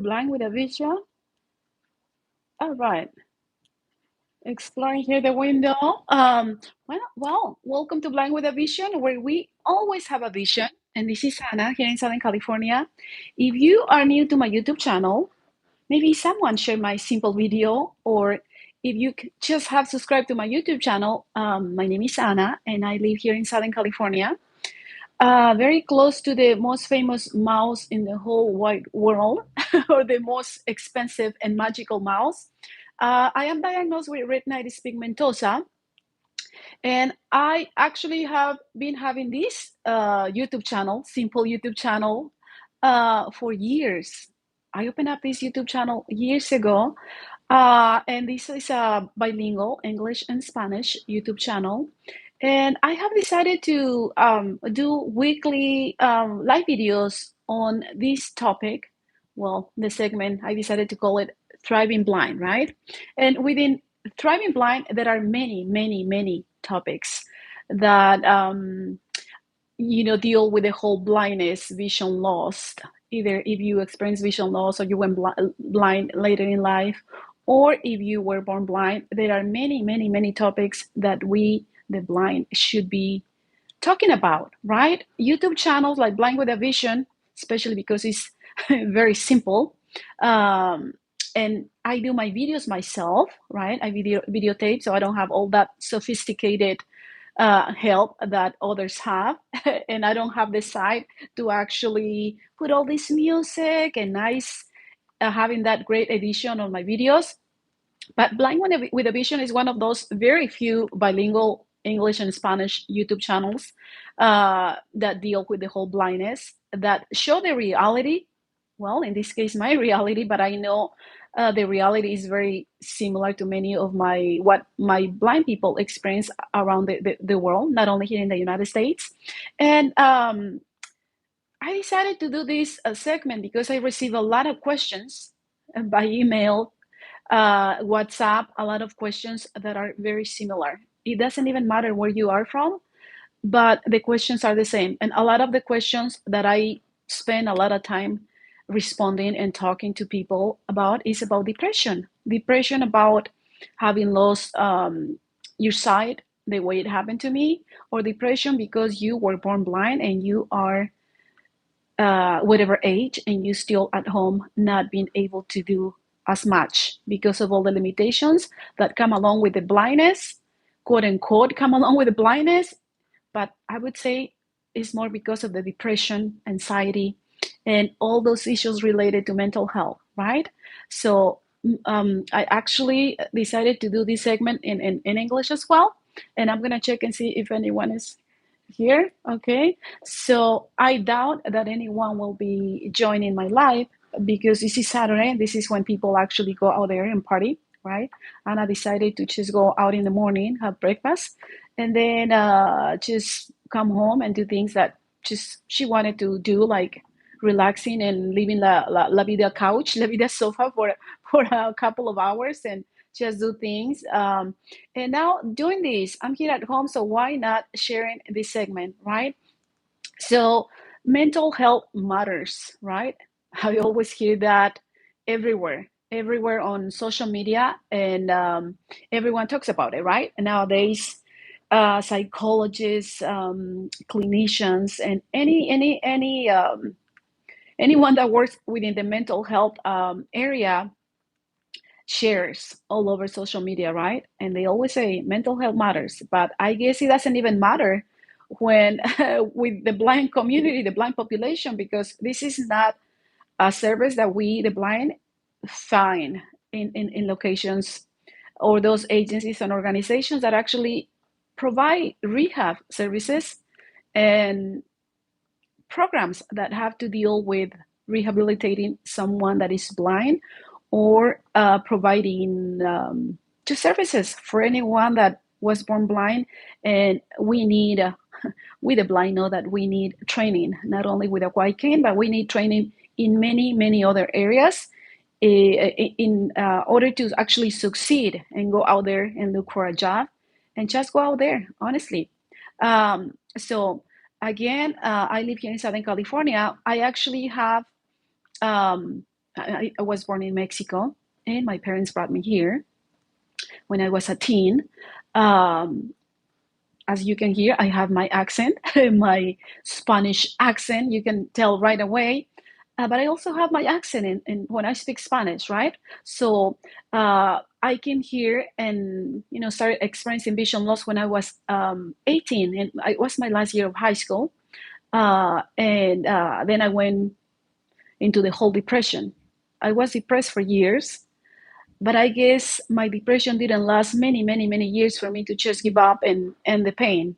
Blind with a vision. All right. Exploring here the window. Welcome to Blind with a Vision, where we always have a vision. And this is Hannah here in Southern California. If you are new to my YouTube channel, maybe someone shared my simple video, or if you just have subscribed to my YouTube channel, my name is Anna, and I live here in Southern California, very close to the most famous mouse in the whole wide world, or the most expensive and magical mouse. I am diagnosed with retinitis pigmentosa, and I actually have been having this YouTube channel, simple YouTube channel, for years. I opened up this YouTube channel years ago, and this is a bilingual English and Spanish YouTube channel. And I have decided to do weekly live videos on this topic. Well, the segment, I decided to call it Thriving Blind, right? And within Thriving Blind, there are many, many, many topics that deal with the whole blindness, vision loss. Either if you experience vision loss or you went blind later in life, or if you were born blind, there are many, many, many topics that we, the blind, should be talking about, right? YouTube channels like Blind with a Vision, especially because it's very simple. Um, and I do my videos myself, right? I videotape, so I don't have all that sophisticated help that others have. And I don't have the site to actually put all this music and nice, having that great edition on my videos. But Blind with a Vision is one of those very few bilingual English and Spanish YouTube channels that deal with the whole blindness, that show the reality. Well, in this case, my reality, but I know the reality is very similar to many of what my blind people experience around the world, not only here in the United States. And I decided to do this segment because I receive a lot of questions by email, WhatsApp, a lot of questions that are very similar. It doesn't even matter where you are from, but the questions are the same. And a lot of the questions that I spend a lot of time responding and talking to people about is about depression. Depression about having lost your sight the way it happened to me, or depression because you were born blind and you are whatever age and you still at home not being able to do as much because of all the limitations that come along with the blindness, quote unquote, come along with the blindness. But I would say it's more because of the depression, anxiety, and all those issues related to mental health, right? So I actually decided to do this segment in English as well. And I'm going to check and see if anyone is here. Okay. So I doubt that anyone will be joining my live because this is Saturday. This is when people actually go out there and party, right? And I decided to just go out in the morning, have breakfast, and then just come home and do things that just she wanted to do, like relaxing and leaving la vida couch, la vida sofa for a couple of hours and just do things. And now doing this, I'm here at home, so why not sharing this segment, right? So mental health matters, right? I always hear that everywhere on social media, and everyone talks about it, right? And nowadays, psychologists, clinicians, and anyone that works within the mental health area shares all over social media, right? And they always say mental health matters, but I guess it doesn't even matter when with the blind community, the blind population, because this is not a service that we, the blind, find in locations or those agencies and organizations that actually provide rehab services and programs that have to deal with rehabilitating someone that is blind, or providing just services for anyone that was born blind. And we need, we the blind know that we need training, not only with a white cane, but we need training in many, many other areas in order to actually succeed and go out there and look for a job and just go out there, honestly. So again, I live here in Southern California. I actually have um, I was born in Mexico, and my parents brought me here when I was a teen. Um, as you can hear, I have my accent, my Spanish accent. You can tell right away. But I also have my accent in when I speak Spanish, right? So I came here and started experiencing vision loss when I was 18, and it was my last year of high school. And then I went into the whole depression. I was depressed for years, but I guess my depression didn't last many, many, many years for me to just give up and end the pain.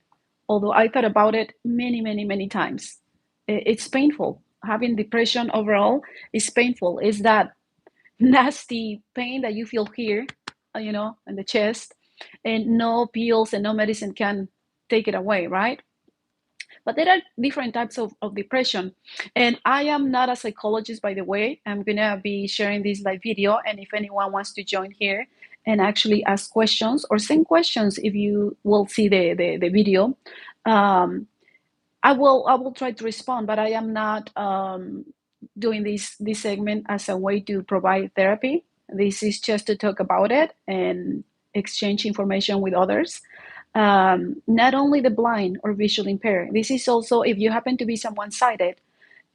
Although I thought about it many, many, many times. It's painful. Having depression overall is painful. It's that nasty pain that you feel here, in the chest, and no pills and no medicine can take it away, right? But there are different types of depression. And I am not a psychologist, by the way. I'm going to be sharing this live video. And if anyone wants to join here and actually ask questions or send questions, if you will see the video, um, I will try to respond, but I am not doing this segment as a way to provide therapy. This is just to talk about it and exchange information with others. Not only the blind or visually impaired. This is also if you happen to be someone sighted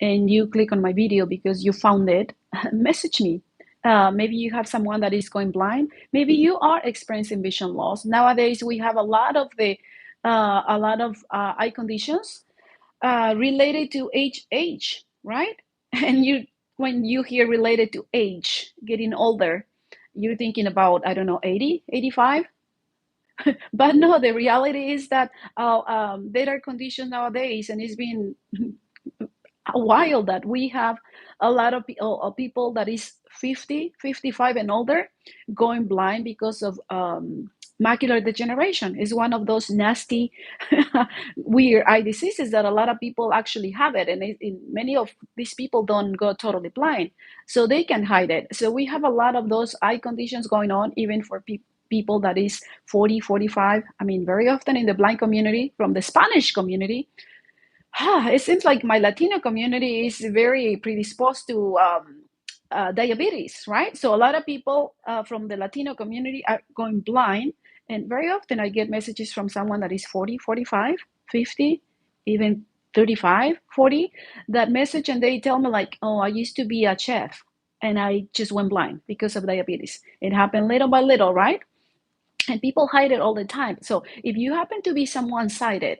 and you click on my video because you found it, message me. Maybe you have someone that is going blind. Maybe you are experiencing vision loss. Nowadays, we have a lot of eye conditions related to age, right? And when you hear related to age, getting older, you're thinking about, I don't know, 80, 85. But no, the reality is that there are conditions nowadays, and it's been a while that we have a lot of people that is 50, 55 and older going blind because of macular degeneration. Is one of those nasty, weird eye diseases that a lot of people actually have it, and many of these people don't go totally blind, so they can hide it. So we have a lot of those eye conditions going on, even for people that is 40, 45. I mean, very often in the blind community, from the Spanish community, it seems like my Latino community is very predisposed to diabetes, right? So a lot of people from the Latino community are going blind. And very often I get messages from someone that is 40, 45, 50, even 35, 40, that message, and they tell me like, oh, I used to be a chef and I just went blind because of diabetes. It happened little by little, right? And people hide it all the time. So if you happen to be someone sighted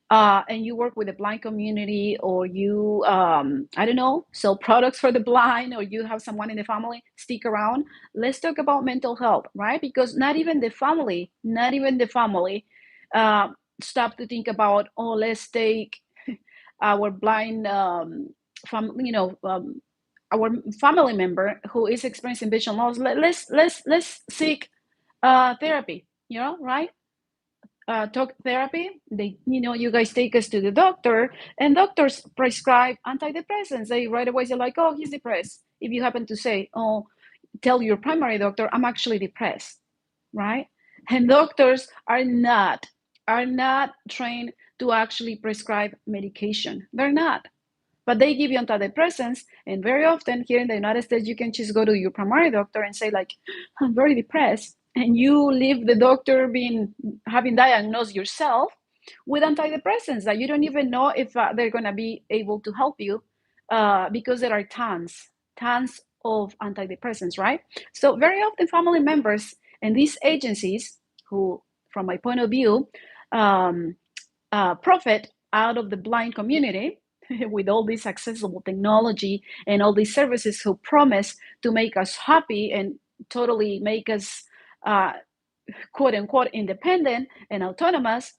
and you work with the blind community, or you, I don't know, sell products for the blind, or you have someone in the family, stick around. Let's talk about mental health, right? Because not even the family uh, stop to think about, oh, let's take our blind, our family member who is experiencing vision loss. Let's seek therapy, right? Talk therapy. You guys take us to the doctor, and doctors prescribe antidepressants. They right away say like, oh, he's depressed. If you happen to say, oh, tell your primary doctor, I'm actually depressed, right? And doctors are not trained to actually prescribe medication. They're not. But they give you antidepressants, and very often here in the United States, you can just go to your primary doctor and say like, I'm very depressed, and you leave the doctor having diagnosed yourself with antidepressants that you don't even know if they're going to be able to help you, because there are tons of antidepressants, right? So very often family members and these agencies who, from my point of view, um, profit out of the blind community with all this accessible technology and all these services, who promise to make us happy and totally make us quote unquote independent and autonomous,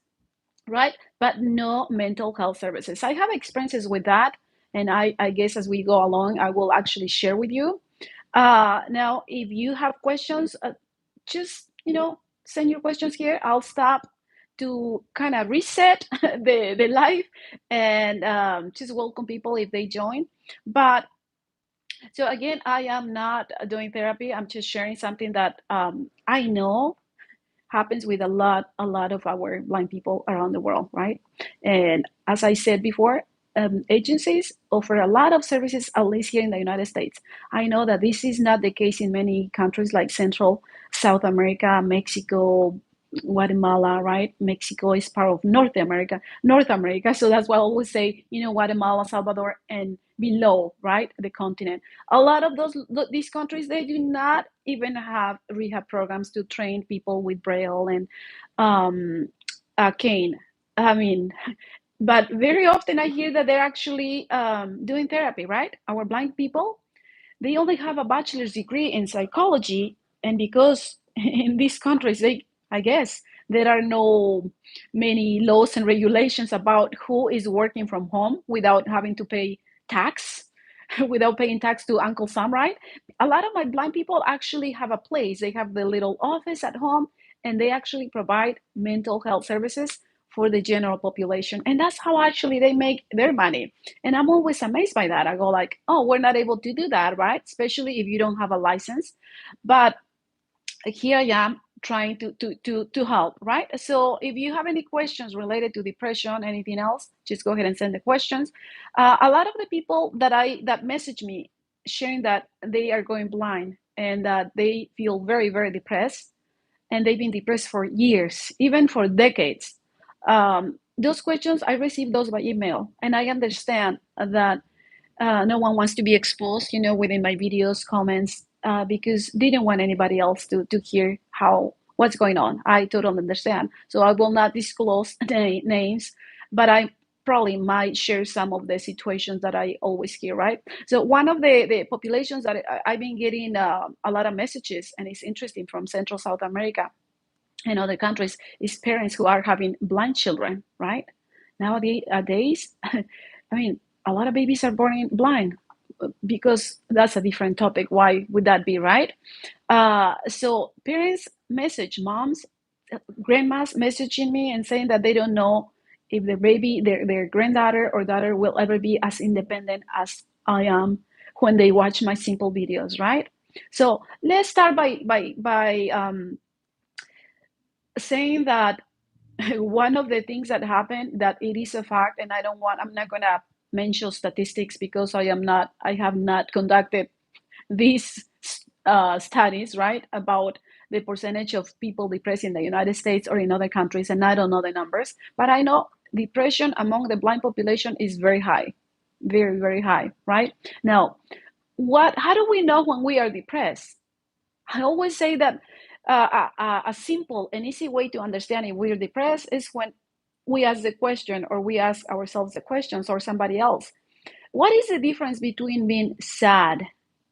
right? But no mental health services. I have experiences with that, and I guess as we go along, I will actually share with you. Now, if you have questions, just send your questions here. I'll stop to kind of reset the live, and just welcome people if they join. But so again, I am not doing therapy. I'm just sharing something that I know happens with a lot of our blind people around the world, right? And as I said before, agencies offer a lot of services, at least here in the United States. I know that this is not the case in many countries like Central, South America, Mexico, Guatemala, right? Mexico is part of North America, North America. So that's why I always say, Guatemala, Salvador, and below, right, the continent. A lot of these countries, they do not even have rehab programs to train people with Braille and cane. I mean, but very often I hear that they're actually doing therapy, right? Our blind people, they only have a bachelor's degree in psychology, and because in these countries, I guess, there are no many laws and regulations about who is working from home without having to pay tax, without paying tax to Uncle Sam, right? A lot of my blind people actually have a place. They have the little office at home, and they actually provide mental health services for the general population, and that's how actually they make their money. And I'm always amazed by that. I go like, oh, we're not able to do that, right? Especially if you don't have a license. But here I am trying to help, right? So if you have any questions related to depression, anything else, just go ahead and send the questions. A lot of the people that message me sharing that they are going blind and that they feel very, very depressed, and they've been depressed for years, even for decades. Those questions, I receive those by email, and I understand that no one wants to be exposed, within my videos, comments, because they don't want anybody else to hear what's going on. I totally understand. So I will not disclose names, but I probably might share some of the situations that I always hear, right? So one of the populations that I've been getting a lot of messages, and it's interesting, from Central South America and other countries, is parents who are having blind children, right? Nowadays, I mean, a lot of babies are born blind, because that's a different topic. Why would that be, right? So parents message, moms, grandmas messaging me and saying that they don't know if their granddaughter or daughter will ever be as independent as I am when they watch my simple videos, right? So let's start by saying that one of the things that happened, that it is a fact, and I'm not going to mention statistics because I have not conducted these studies, right, about the percentage of people depressed in the United States or in other countries, and I don't know the numbers, but I know depression among the blind population is very high, very, very high, right? Now, how do we know when we are depressed? I always say that a simple and easy way to understand if we're depressed is when we ask the question, or we ask ourselves the questions, or somebody else. What is the difference between being sad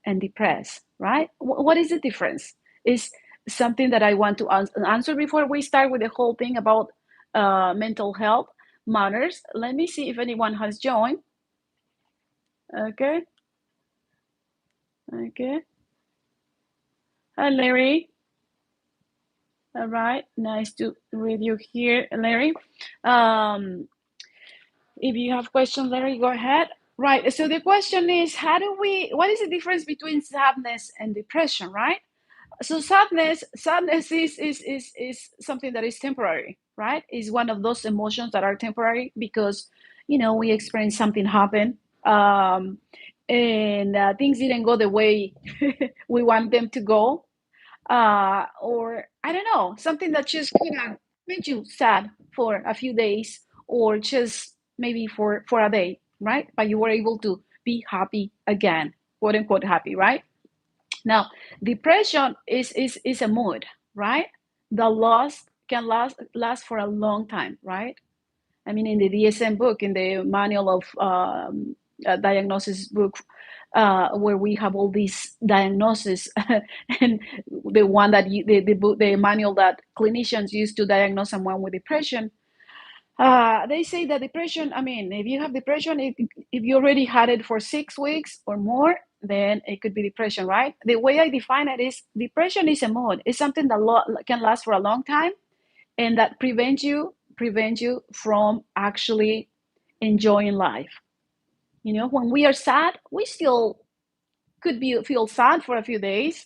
and depressed, right? What is the difference? Is something that I want to answer before we start with the whole thing about mental health matters. Let me see if anyone has joined. Okay. Okay. Hi, Larry. All right, nice to read you here, Larry. Um, if you have questions, Larry, go ahead. Right. So the question is, what is the difference between sadness and depression, right? So sadness is something that is temporary, right? Is one of those emotions that are temporary because, we experience something happen, and things didn't go the way we want them to go, or I don't know, something that just could have made you sad for a few days, or just maybe for a day, right? But you were able to be happy again, quote unquote happy, right? Now, depression is a mood, right? The loss can last for a long time, right? I mean, in the DSM book, in the manual of diagnosis book, where we have all these diagnoses, and the one that the book, the manual that clinicians use to diagnose someone with depression, they say that depression. I mean, if you have depression, if you already had it for 6 weeks or more, then it could be depression, right? The way I define it is depression is a mood. It's something that can last for a long time, and that prevent you from actually enjoying life. When we are sad, we still could feel sad for a few days,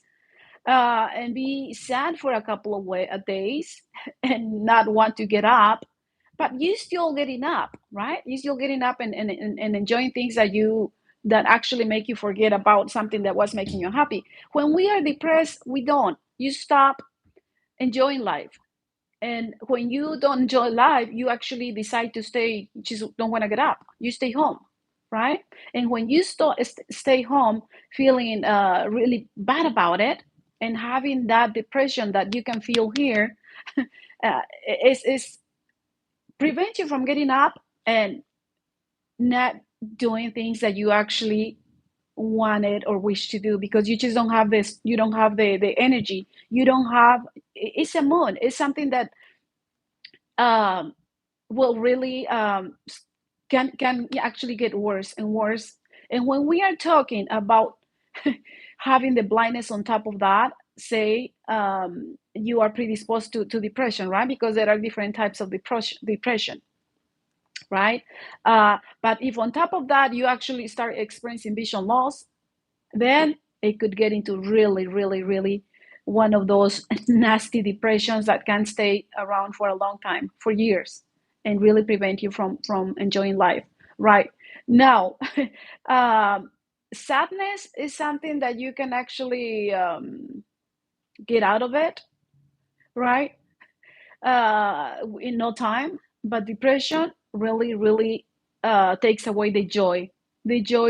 and be sad for a couple of days, and not want to get up, but you still getting up, right? You still getting up and enjoying things that actually make you forget about something that was making you happy. When we are depressed, we don't. You stop enjoying life. And when you don't enjoy life, you actually decide to stay, just don't want to get up. You stay home, right? And when you stay home feeling really bad about it and having that depression that you can feel here, is prevent you from getting up and not doing things that you actually wanted or wish to do, because you just don't have this, you don't have the energy, you don't have, it's a mood, it's something that um will really can actually get worse and worse. And when we are talking about having the blindness on top of that, say you are predisposed to depression, right? Because there are different types of depression, right? But if on top of that you actually start experiencing vision loss, then it could get into really, really, really one of those nasty depressions that can stay around for a long time, for years, and really prevent you from enjoying life. Right now, um, sadness is something that you can actually get out of it, right? In no time. But depression really, really takes away the joy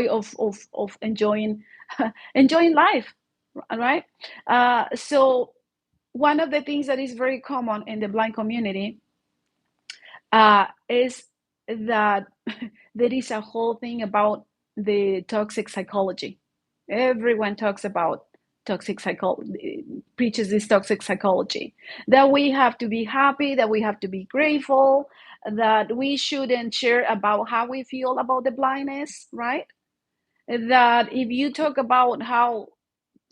of enjoying enjoying life, right? So one of the things that is very common in the blind community is that there is a whole thing about the toxic psychology. Everyone talks about toxic psychology, preaches this toxic psychology, that we have to be happy, that we have to be grateful, that we shouldn't share about how we feel about the blindness, right? That if you talk about how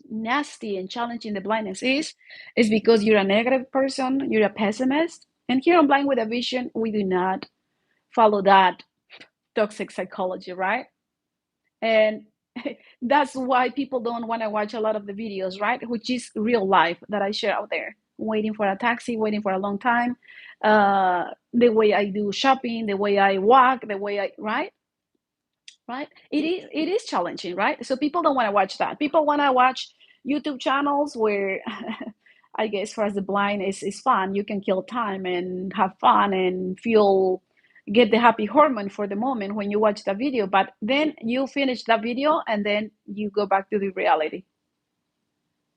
nasty and challenging the blindness is because you're a negative person, you're a pessimist. And here on Blind with a Vision, we do not follow that toxic psychology, right? And that's why people don't want to watch a lot of the videos, right? Which is real life that I share out there. Waiting for a taxi, waiting for a long time, the way I do shopping, the way I walk, the way I, right? Right? It is challenging, right? So people don't want to watch that. People want to watch YouTube channels where I guess for us the blind is fun. You can kill time and have fun and feel, get the happy hormone for the moment when you watch the video, but then you finish that video and then you go back to the reality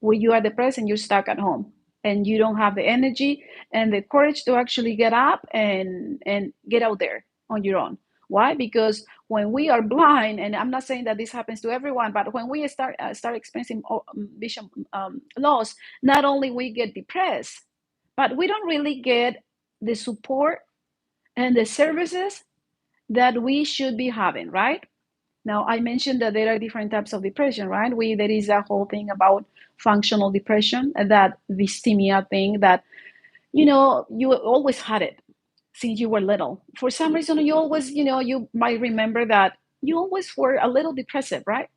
where you are depressed and you're stuck at home and you don't have the energy and the courage to actually get up and get out there on your own. Why? Because when we are blind, and I'm not saying that this happens to everyone, but when we start experiencing vision loss, not only we get depressed, but we don't really get the support and the services that we should be having, right? Now, I mentioned that there are different types of depression, right? There is a whole thing about functional depression, that dysthymia thing that, you always had it since you were little. For some reason, you always, you might remember that you always were a little depressive, right?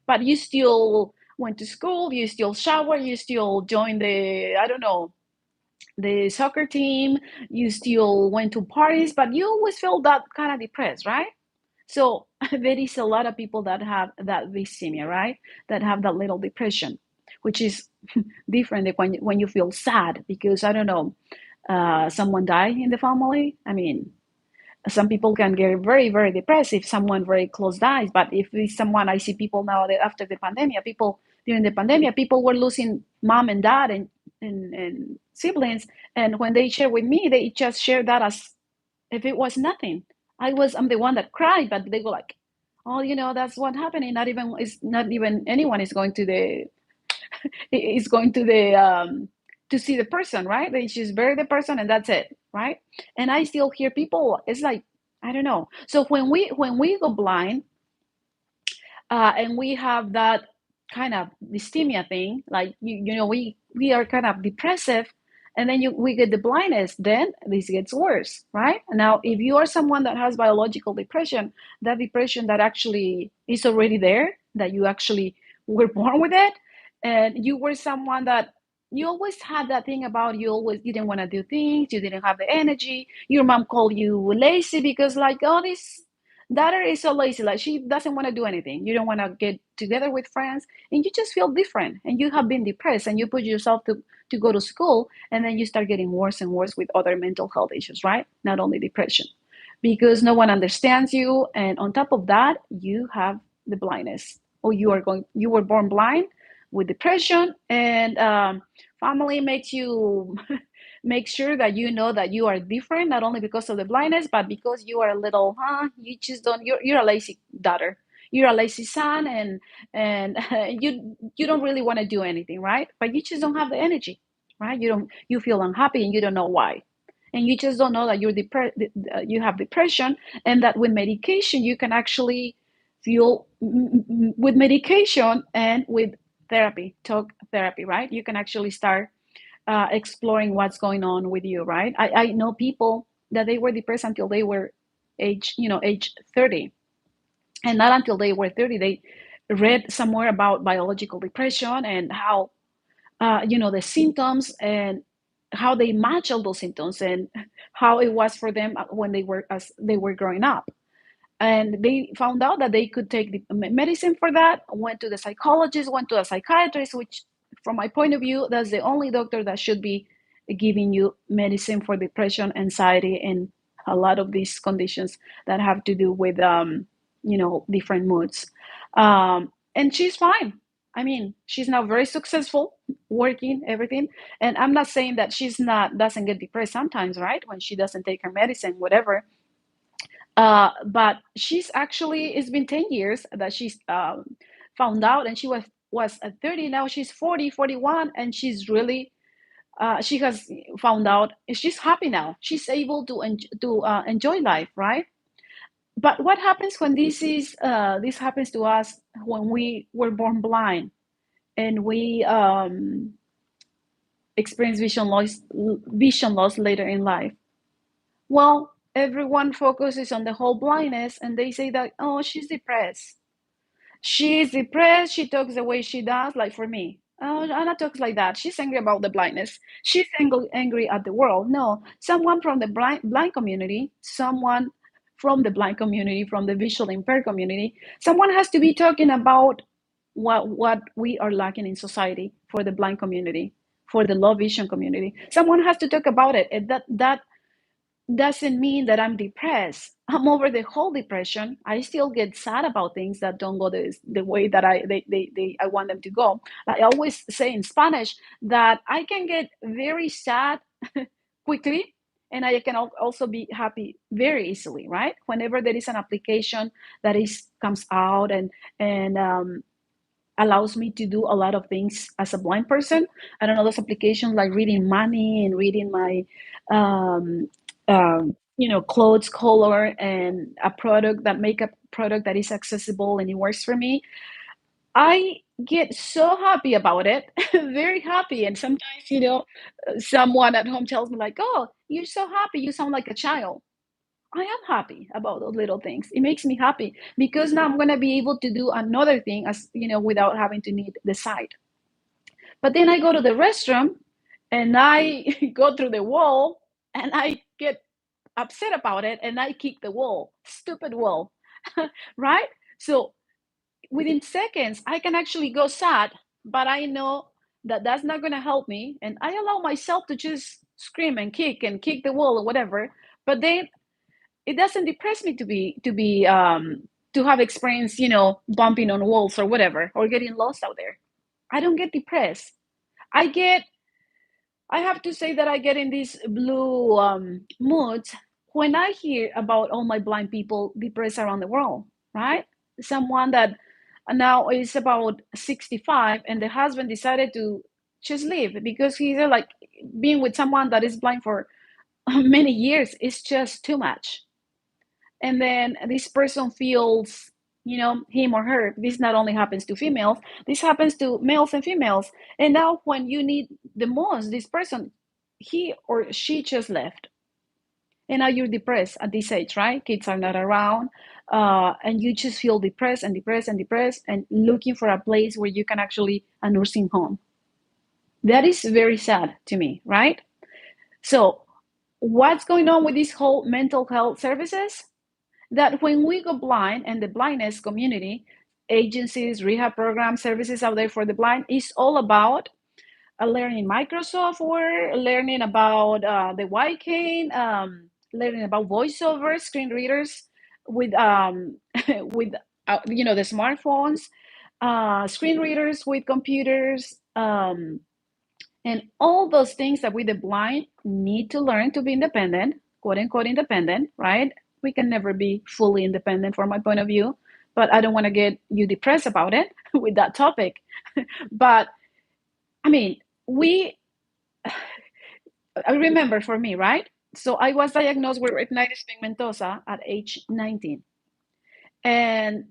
But you still went to school, you still shower, you still joined the, I don't know, the soccer team, you still went to parties, but you always felt that kind of depressed, right? So there is a lot of people that have that dysthymia, right? That have that little depression, which is different when you feel sad because, I don't know, someone died in the family. I mean, some people can get very, very depressed if someone very close dies. But if it's someone, I see people now that after the pandemic, people during the pandemic, people were losing mom and dad and siblings. And when they share with me, they just share that as if it was nothing. I'm the one that cried, but they go like, oh, that's what happening. Not even anyone is going to see the person, right? They just bury the person and that's it, right? And I still hear people, it's like, I don't know. So when we go blind, and we have that kind of dysthymia thing, like we are kind of depressive, and then we get the blindness, then this gets worse, right? Now, if you are someone that has biological depression, that depression that actually is already there, that you actually were born with it, and you were someone that you always had that thing about you always didn't want to do things, you didn't have the energy. Your mom called you lazy because like, oh, this daughter is so lazy, like she doesn't want to do anything. You don't want to get together with friends, and you just feel different, and you have been depressed, and you put yourself to go to school, and then you start getting worse and worse with other mental health issues, right? Not only depression, because no one understands you, and on top of that, you have the blindness, or you were born blind with depression, and family makes you make sure that you know that you are different, not only because of the blindness, but because you are a little, you just don't, you're a lazy daughter, you're a lazy son, and you don't really want to do anything, right? But you just don't have the energy, right? You feel unhappy, and you don't know why, and you just don't know that you have depression, and that with medication you can actually feel, with medication and with therapy, talk therapy, right? You can actually start exploring what's going on with you, right? I know people that they were depressed until they were age 30, and not until they were 30 they read somewhere about biological depression, and how the symptoms, and how they match all those symptoms, and how it was for them when they were growing up, and they found out that they could take the medicine for that, went to the psychologist, went to a psychiatrist, which from my point of view, that's the only doctor that should be giving you medicine for depression, anxiety, and a lot of these conditions that have to do with different moods. And she's fine. I mean, she's now very successful, working, everything. And I'm not saying that she's not doesn't get depressed sometimes, right? When she doesn't take her medicine, whatever. But she's actually, it's been 10 years that she's found out, and she was at 30, now she's 40, 41, and she's really, she has found out, she's happy now. She's able to enjoy life, right? But what happens when this happens to us when we were born blind, and we experience vision loss later in life? Well, everyone focuses on the whole blindness, and they say that, oh, she's depressed. She's depressed. She talks the way she does. Like for me, oh, Anna talks like that. She's angry about the blindness. She's angry at the world. No, someone from the blind community, someone from the blind community, from the visually impaired community, someone has to be talking about what we are lacking in society for the blind community, for the low vision community. Someone has to talk about it. And that doesn't mean that I'm depressed. I'm over the whole depression. I still get sad about things that don't go the way that I want them to go. I always say in Spanish that I can get very sad quickly, and I can also be happy very easily, right? Whenever there is an application that is comes out, and allows me to do a lot of things as a blind person. I don't know, those applications like reading money and reading my um, clothes color, and a product, that makeup product that is accessible and it works for me. I get so happy about it, very happy. And sometimes, someone at home tells me like, "Oh, you're so happy. You sound like a child." I am happy about those little things. It makes me happy because now I'm gonna be able to do another thing, as without having to need the sight. But then I go to the restroom, and I go through the wall, and I get upset about it, and I kick the wall, stupid wall, right? So within seconds, I can actually go sad, but I know that that's not gonna help me, and I allow myself to just scream and kick the wall or whatever. But then it doesn't depress me to have experienced bumping on walls or whatever, or getting lost out there. I don't get depressed. I have to say that I get in these blue moods when I hear about all my blind people depressed around the world, right? Someone that now is about 65, and the husband decided to just leave because he's like, being with someone that is blind for many years is just too much. And then this person feels, him or her, this not only happens to females, this happens to males and females. And now when you need the most this person, he or she just left, and now you're depressed at this age, right? Kids are not around, and you just feel depressed and depressed and depressed, and looking for a place where you can actually, a nursing home. That is very sad to me, right? So, what's going on with this whole mental health services? That when we go blind, and the blindness community, agencies, rehab programs, services out there for the blind, is all about learning Microsoft Word, learning about the white cane, learning about voiceover, screen readers with with the smartphones, screen readers with computers, and all those things that we the blind need to learn to be independent, quote unquote independent, right? We can never be fully independent from my point of view, but I don't want to get you depressed about it with that topic. But I mean, we I remember for me, right? So I was diagnosed with retinitis pigmentosa at age 19. And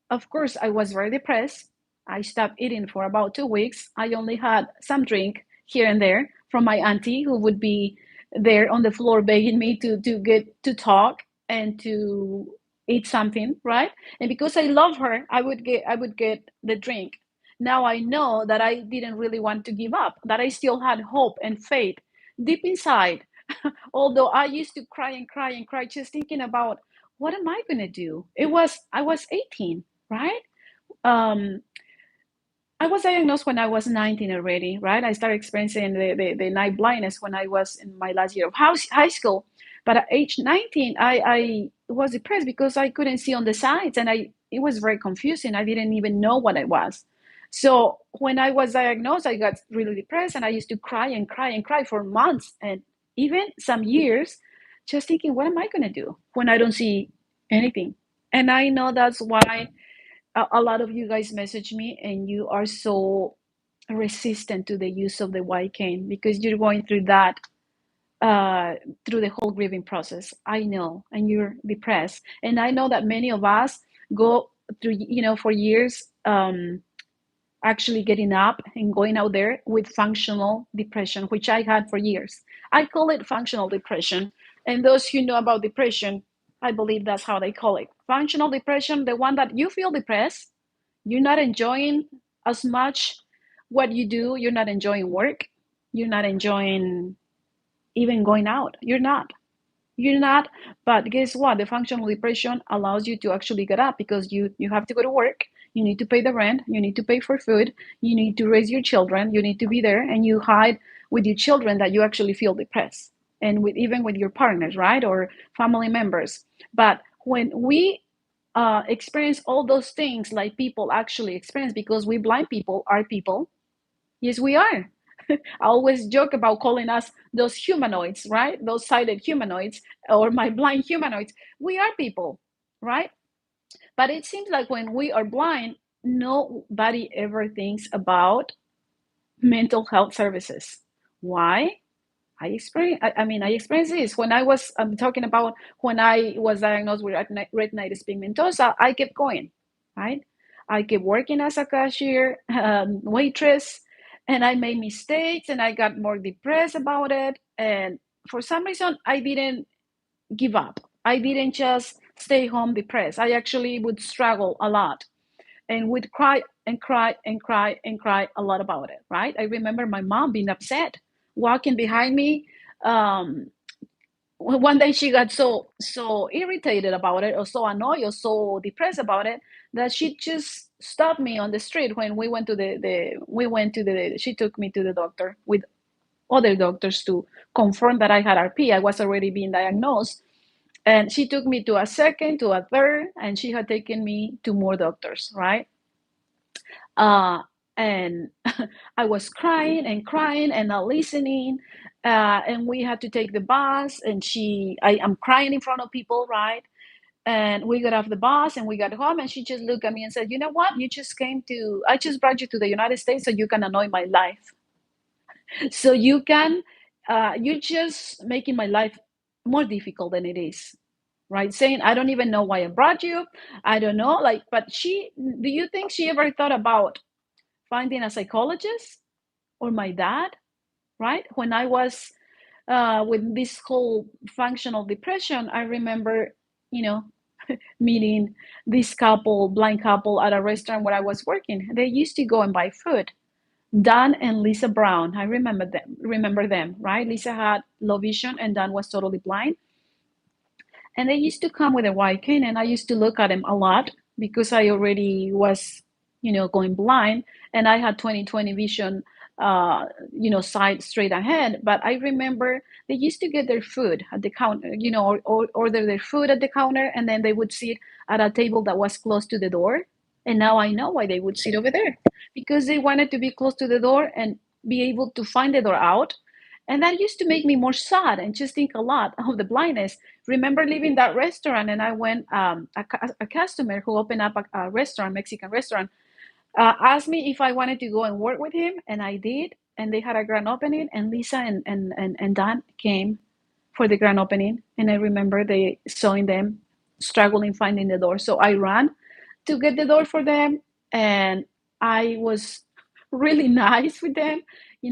of course, I was very depressed. I stopped eating for about 2 weeks. I only had some drink here and there from my auntie, who would be there on the floor begging me to get to talk and to eat something, right? And because I love her, I would get the drink. Now I know that I didn't really want to give up, that I still had hope and faith deep inside. Although I used to cry and cry and cry, just thinking about what am I gonna do? I was 18, right? Um, I was diagnosed when I was 19 already, right? I started experiencing the night blindness when I was in my last year of high school. But at age 19, I was depressed because I couldn't see on the sides, and it was very confusing. I didn't even know what I was. So when I was diagnosed, I got really depressed, and I used to cry and cry and cry for months and even some years, just thinking, what am I going to do when I don't see anything? And I know that's why a lot of you guys message me and you are so resistant to the use of the white cane because you're going through that uh, through the whole grieving process. I know, and you're depressed, and I know that many of us go through, for years, actually getting up and going out there with functional depression, which I had for years. I call it functional depression. And those who know about depression, I believe that's how they call it. Functional depression, the one that you feel depressed, you're not enjoying as much what you do, you're not enjoying work, you're not enjoying even going out. You're not, but guess what? The functional depression allows you to actually get up because you have to go to work, you need to pay the rent, you need to pay for food, you need to raise your children, you need to be there, and you hide with your children that you actually feel depressed, and with even with your partners, right, or family members. But when we experience all those things like people actually experience, because we blind people are people. Yes, we are. I always joke about calling us those humanoids, right? Those sighted humanoids or my blind humanoids. We are people, right? But it seems like when we are blind, nobody ever thinks about mental health services. Why? I experienced this when I was, I'm talking about when I was diagnosed with retinitis pigmentosa. I kept going, right? I kept working as a cashier, waitress, and I made mistakes and I got more depressed about it. And for some reason, I didn't give up. I didn't just stay home depressed. I actually would struggle a lot and would cry and cry and cry and cry a lot about it, right? I remember my mom being upset, walking behind me. Um, One day she got so irritated about it, or so annoyed, or so depressed about it, that she just stopped me on the street when we went to the we went to the she took me to the doctor with other doctors to confirm that I had RP. I was already being diagnosed, and she took me to a second, to a third, and she had taken me to more doctors, right? uh, and I was crying and crying and not listening. And we had to take the bus, and I'm crying in front of people, right? And we got off the bus and we got home, and she just looked at me and said, "You know what? I just brought you to the United States so you can annoy my life. So you're just making my life more difficult than it is." Right? Saying, "I don't even know why I brought you. I don't know." Like, but do you think she ever thought about finding a psychologist or my dad, right? When I was with this whole functional depression, I remember, you know, meeting this blind couple at a restaurant where I was working. They used to go and buy food. Dan and Lisa Brown. I remember them. Remember them, right? Lisa had low vision, and Dan was totally blind. And they used to come with a white cane, and I used to look at them a lot because I already was, going blind, and I had 20/20 vision, side straight ahead. But I remember they used to get their food at the counter, or order their food at the counter, and then they would sit at a table that was close to the door. And now I know why they would sit over there, because they wanted to be close to the door and be able to find the door out. And that used to make me more sad and just think a lot of the blindness. Remember leaving that restaurant, and I went, a customer who opened up a restaurant, Mexican restaurant, asked me if I wanted to go and work with him, and I did. And they had a grand opening, and Lisa and Dan came for the grand opening. And I remember they sawing them struggling finding the door. So I ran to get the door for them, and I was really nice with them,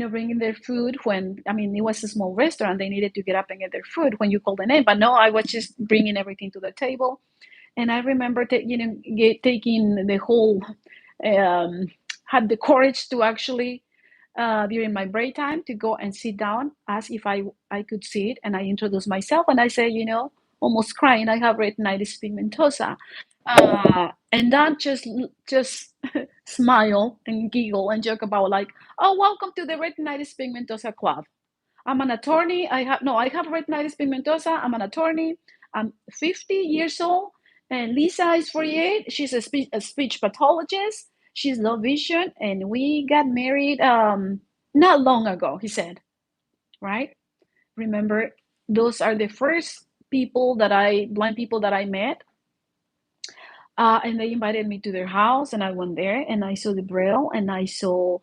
bringing their food when, I mean, it was a small restaurant. They needed to get up and get their food when you call the name. But no, I was just bringing everything to the table. And I remember, taking the whole, um, had the courage to actually, during my break time, to go and sit down, ask if I could sit, and I introduced myself, and I said, almost crying, I have retinitis pigmentosa. And then just smile and giggle and joke about, like, oh, welcome to the retinitis pigmentosa club. I'm an attorney. I have retinitis pigmentosa. I'm an attorney. I'm 50 years old, and Lisa is 48. She's a speech pathologist. She's low vision, and we got married, not long ago, he said, right? Remember, those are the first blind people that I met. And they invited me to their house, and I went there, and I saw the braille, and I saw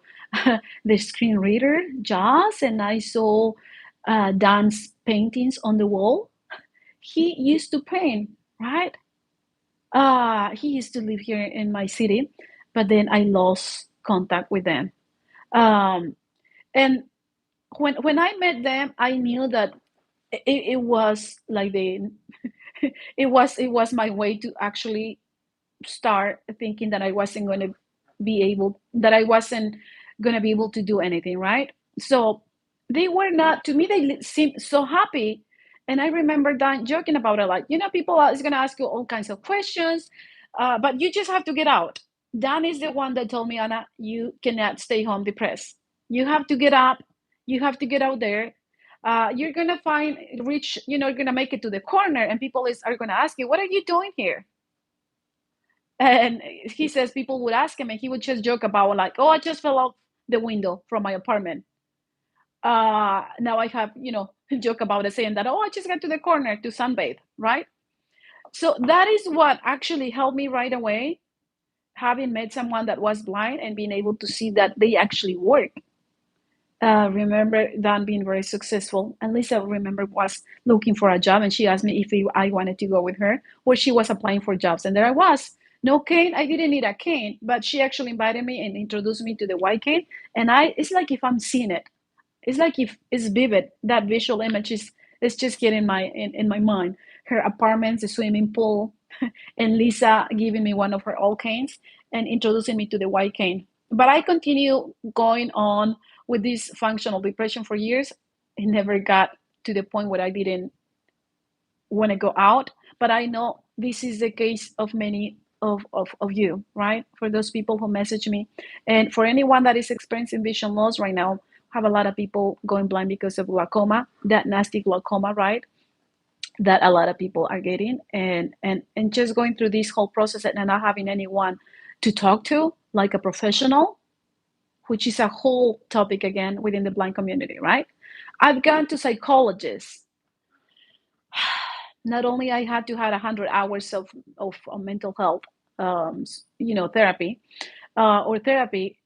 the screen reader, Jaws, and I saw Dan's paintings on the wall. He used to paint, right? He used to live here in my city, but then I lost contact with them. Um, and when I met them, I knew that it was like it was my way to actually start thinking that I wasn't going to be able to do anything, right? So they were not, to me, they seemed so happy. And I remember Dan joking about it, like, people is going to ask you all kinds of questions, but you just have to get out. Dan is the one that told me, Anna, you cannot stay home depressed. You have to get up. You have to get out there. You're going to you're going to make it to the corner, and people are going to ask you, what are you doing here? And he says people would ask him, and he would just joke about, like, oh, I just fell out the window from my apartment. Now I have, joke about it, saying that, oh, I just got to the corner to sunbathe, right? So that is what actually helped me right away, having met someone that was blind and being able to see that they actually work. Remember Dan being very successful, and Lisa, remember, was looking for a job, and she asked me if I wanted to go with her, where she was applying for jobs, and there I was. No cane. I didn't need a cane, but she actually invited me and introduced me to the white cane, and it's like if I'm seeing it. It's like if it's vivid. That visual image is just getting in my mind. Her apartment, the swimming pool, and Lisa giving me one of her old canes and introducing me to the white cane. But I continue going on with this functional depression for years. It never got to the point where I didn't want to go out. But I know this is the case of many of you, right? For those people who message me. And for anyone that is experiencing vision loss right now, have a lot of people going blind because of glaucoma, that nasty glaucoma, right? That a lot of people are getting, and just going through this whole process and not having anyone to talk to, like a professional, which is a whole topic again within the blind community, right? I've gone to psychologists. Not only I had to have 100 hours of mental health, therapy, or therapy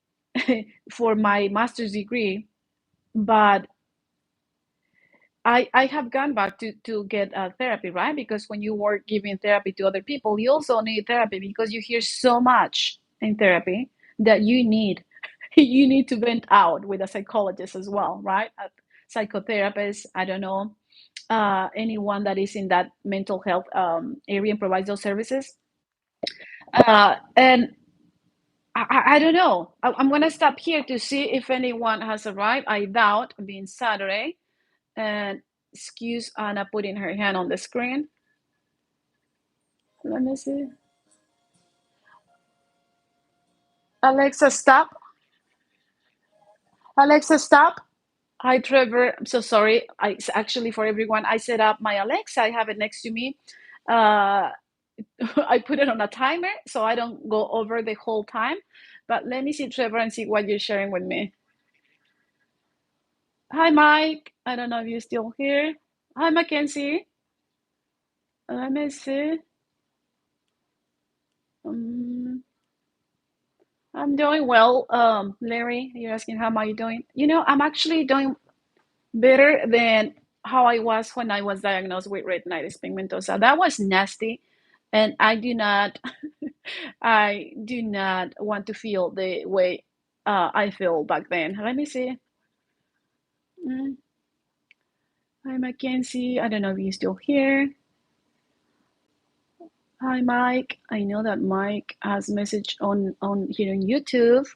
for my master's degree, but I have gone back to get therapy, right? Because when you work giving therapy to other people, you also need therapy, because you hear so much in therapy that you need you need to vent out with a psychologist as well, right? A psychotherapist, I don't know, anyone that is in that mental health area and provides those services. And I don't know. I'm gonna stop here to see if anyone has arrived. I doubt, being Saturday. And excuse Anna putting her hand on the screen. Let me see. Alexa, stop. Alexa, stop. Hi, Trevor. I'm so sorry. Actually, for everyone, I set up my Alexa. I have it next to me. Uh, I put it on a timer so I don't go over the whole time. But let me see, Trevor, and see what you're sharing with me. Hi, Mike. I don't know if you're still here. Hi, Mackenzie. Let me see. Um, I'm doing well. Larry, you're asking how am I doing? I'm actually doing better than how I was when I was diagnosed with retinitis pigmentosa. That was nasty, and I do not want to feel the way I feel back then. Let me see. Mm, Hi, Mackenzie. I don't know if you're still here. Hi, Mike. I know that Mike has message on here on YouTube.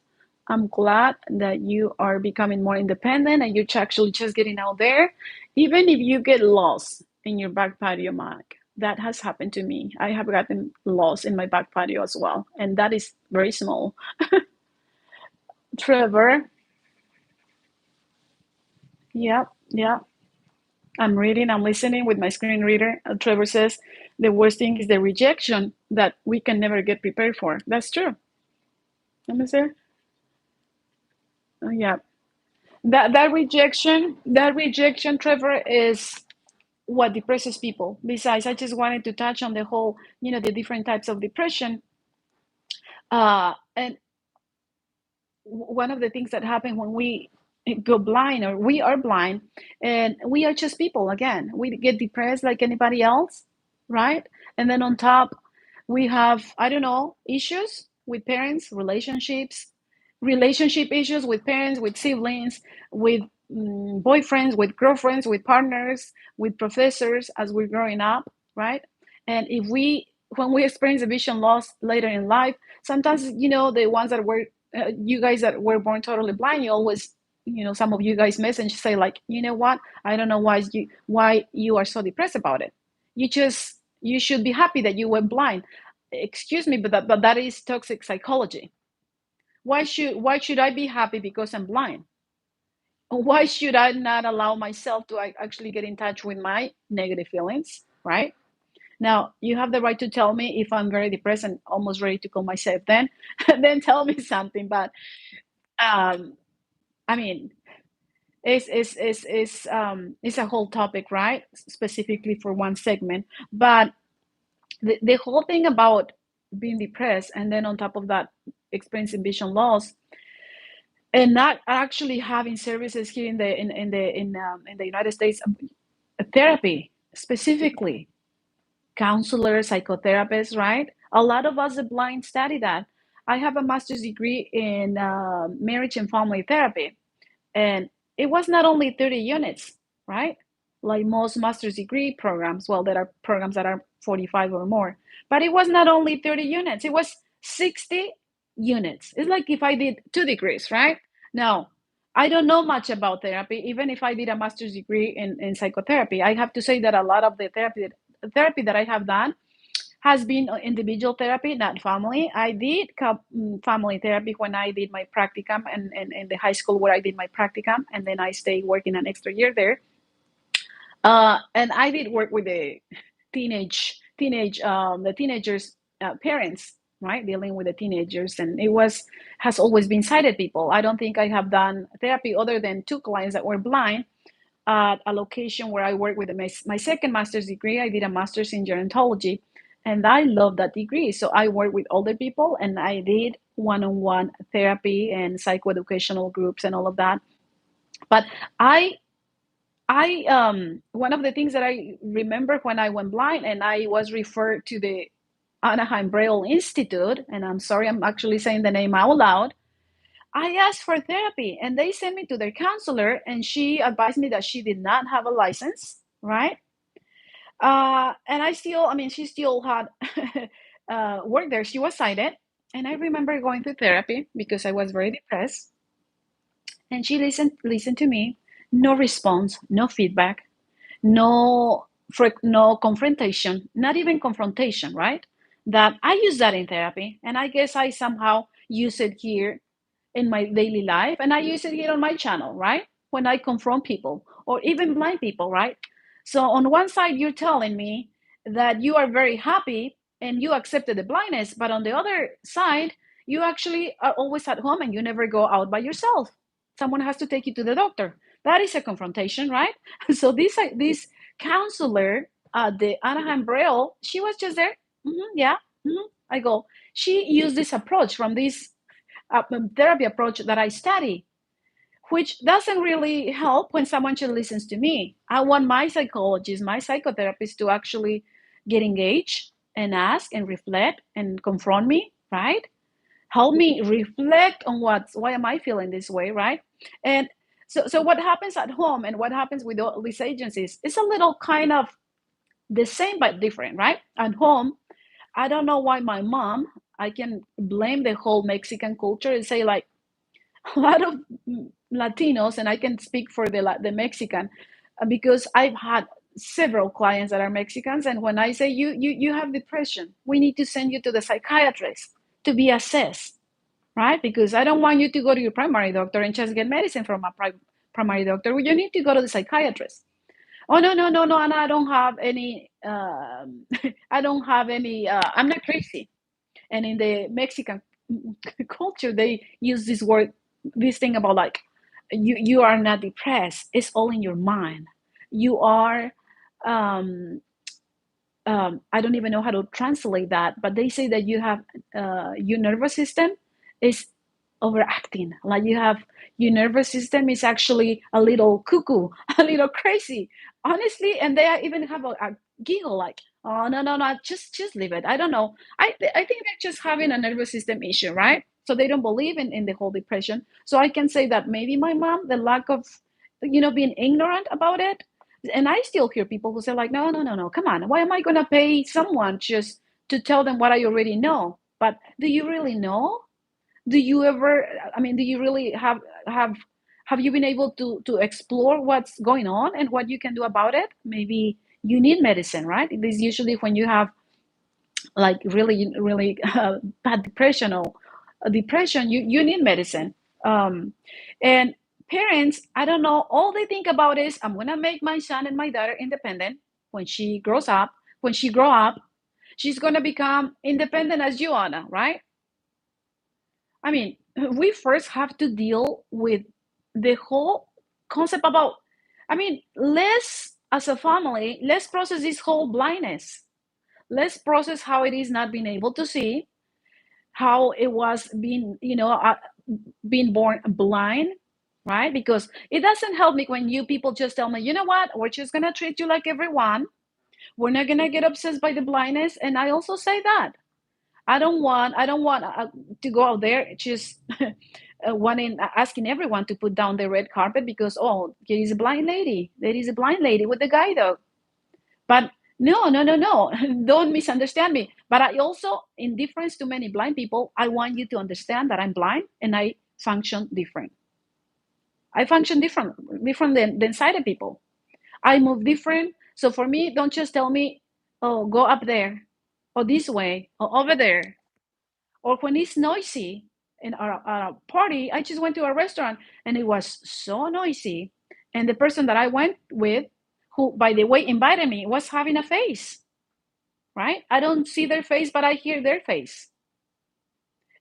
I'm glad that you are becoming more independent and you're actually just getting out there. Even if you get lost in your back patio, Mike, that has happened to me. I have gotten lost in my back patio as well, and that is very small. Trevor, yeah, yeah. I'm reading, I'm listening with my screen reader. Trevor says the worst thing is the rejection that we can never get prepared for. That's true. Let me say. Yeah. That rejection, Trevor, is what depresses people. Besides, I just wanted to touch on the whole, the different types of depression. And one of the things that happen when we go blind, or we are blind, and we are just people again, we get depressed like anybody else, right? And then on top, we have, I don't know, issues with parents, relationship issues with parents, with siblings, with boyfriends, with girlfriends, with partners, with professors as we're growing up, right? And if we when we experience a vision loss later in life, sometimes, the ones that were you guys that were born totally blind, you always, some of you guys message say like, you know what, I don't know why you are so depressed about it. You should be happy that you went blind. Excuse me, but that is toxic psychology. Why should I be happy because I'm blind? Why should I not allow myself to actually get in touch with my negative feelings, right? Now, you have the right to tell me if I'm very depressed and almost ready to kill myself, then then tell me something. But um, I mean, it's a whole topic, right? Specifically for one segment. But the whole thing about being depressed and then on top of that experiencing vision loss and not actually having services here in the United States, therapy specifically, counselors, psychotherapists, right? A lot of us, the blind, study that. I have a master's degree in marriage and family therapy, and it was not only 30 units, right? Like most master's degree programs. Well, there are programs that are 45 or more, but it was not only 30 units, it was 60 units. It's like if I did 2 degrees, right? Now, I don't know much about therapy, even if I did a master's degree in psychotherapy. I have to say that a lot of the therapy that I have done has been individual therapy, not family. I did family therapy when I did my practicum and in the high school where I did my practicum, and then I stayed working an extra year there. And I did work with the the teenagers' parents, right, dealing with the teenagers, and it has always been sighted people. I don't think I have done therapy other than 2 clients that were blind at a location where I work with my second master's degree. I did a master's in gerontology, and I love that degree. So I work with older people, and I did one-on-one therapy and psychoeducational groups and all of that. But I, one of the things that I remember when I went blind and I was referred to the Anaheim Braille Institute, and I'm sorry, I'm actually saying the name out loud. I asked for therapy and they sent me to their counselor, and she advised me that she did not have a license, right? And she still had worked there. She was sighted. And I remember going to therapy because I was very depressed. And she listened to me. No response, no feedback, no no confrontation, not even confrontation, right? That I use that in therapy, and I guess I somehow use it here in my daily life, and I use it here on my channel, right? When I confront people or even blind people, right? So on one side, you're telling me that you are very happy and you accepted the blindness, but on the other side, you actually are always at home and you never go out by yourself. Someone has to take you to the doctor. That is a confrontation, right? So this counselor, the Anaheim Braille, she was just there. Yeah. I go. She used this approach from this therapy approach that I study, which doesn't really help when someone just listens to me. I want my psychologist, my psychotherapist to actually get engaged and ask and reflect and confront me, right? Help me reflect on why am I feeling this way, right? And so what happens at home and what happens with all these agencies is a little kind of the same but different, right? At home, I don't know why my mom, I can blame the whole Mexican culture and say like, a lot of Latinos, and I can speak for the Mexican, because I've had several clients that are Mexicans, and when I say you have depression, we need to send you to the psychiatrist to be assessed, right? Because I don't want you to go to your primary doctor and just get medicine from a primary doctor. You need to go to the psychiatrist. Oh no, and I don't have any. I don't have any. I'm not crazy. And in the Mexican culture, they use this word, this thing about like, you are not depressed. It's all in your mind. You are. Um, I don't even know how to translate that, but they say that you have your nervous system is overacting. Like you have your nervous system is actually a little cuckoo, a little crazy, honestly. And they even have a giggle, like, oh no, just leave it. I don't know. I think they're just having a nervous system issue, right? So they don't believe in the whole depression. So I can say that maybe my mom, the lack of, being ignorant about it, and I still hear people who say like, no, come on, why am I going to pay someone just to tell them what I already know? But do you really know? Do you ever, I mean, do you really have you been able to explore what's going on and what you can do about it? Maybe you need medicine, right? It is usually when you have like really bad depression or depression, you need medicine. And parents, I don't know, all they think about is, I'm going to make my son and my daughter independent when she grows up. When she grow up, she's going to become independent as you, Anna, right? I mean, we first have to deal with the whole concept about, I mean, let's, as a family, let's process this whole blindness. Let's process how it is not being able to see, how it was being, being born blind, right? Because it doesn't help me when you people just tell me, you know what, we're just going to treat you like everyone. We're not going to get obsessed by the blindness. And I also say that I don't want to go out there just wanting asking everyone to put down the red carpet because, oh, there is a blind lady. There is a blind lady with the guide dog. But no. Don't misunderstand me. But I also, in difference to many blind people, I want you to understand that I'm blind and I function different. I function different than sighted people. I move different. So for me, don't just tell me, oh, go up there, or this way, or over there. Or when it's noisy in our party, I just went to a restaurant and it was so noisy. And the person that I went with, who, by the way, invited me, was having a face, right? I don't see their face, but I hear their face.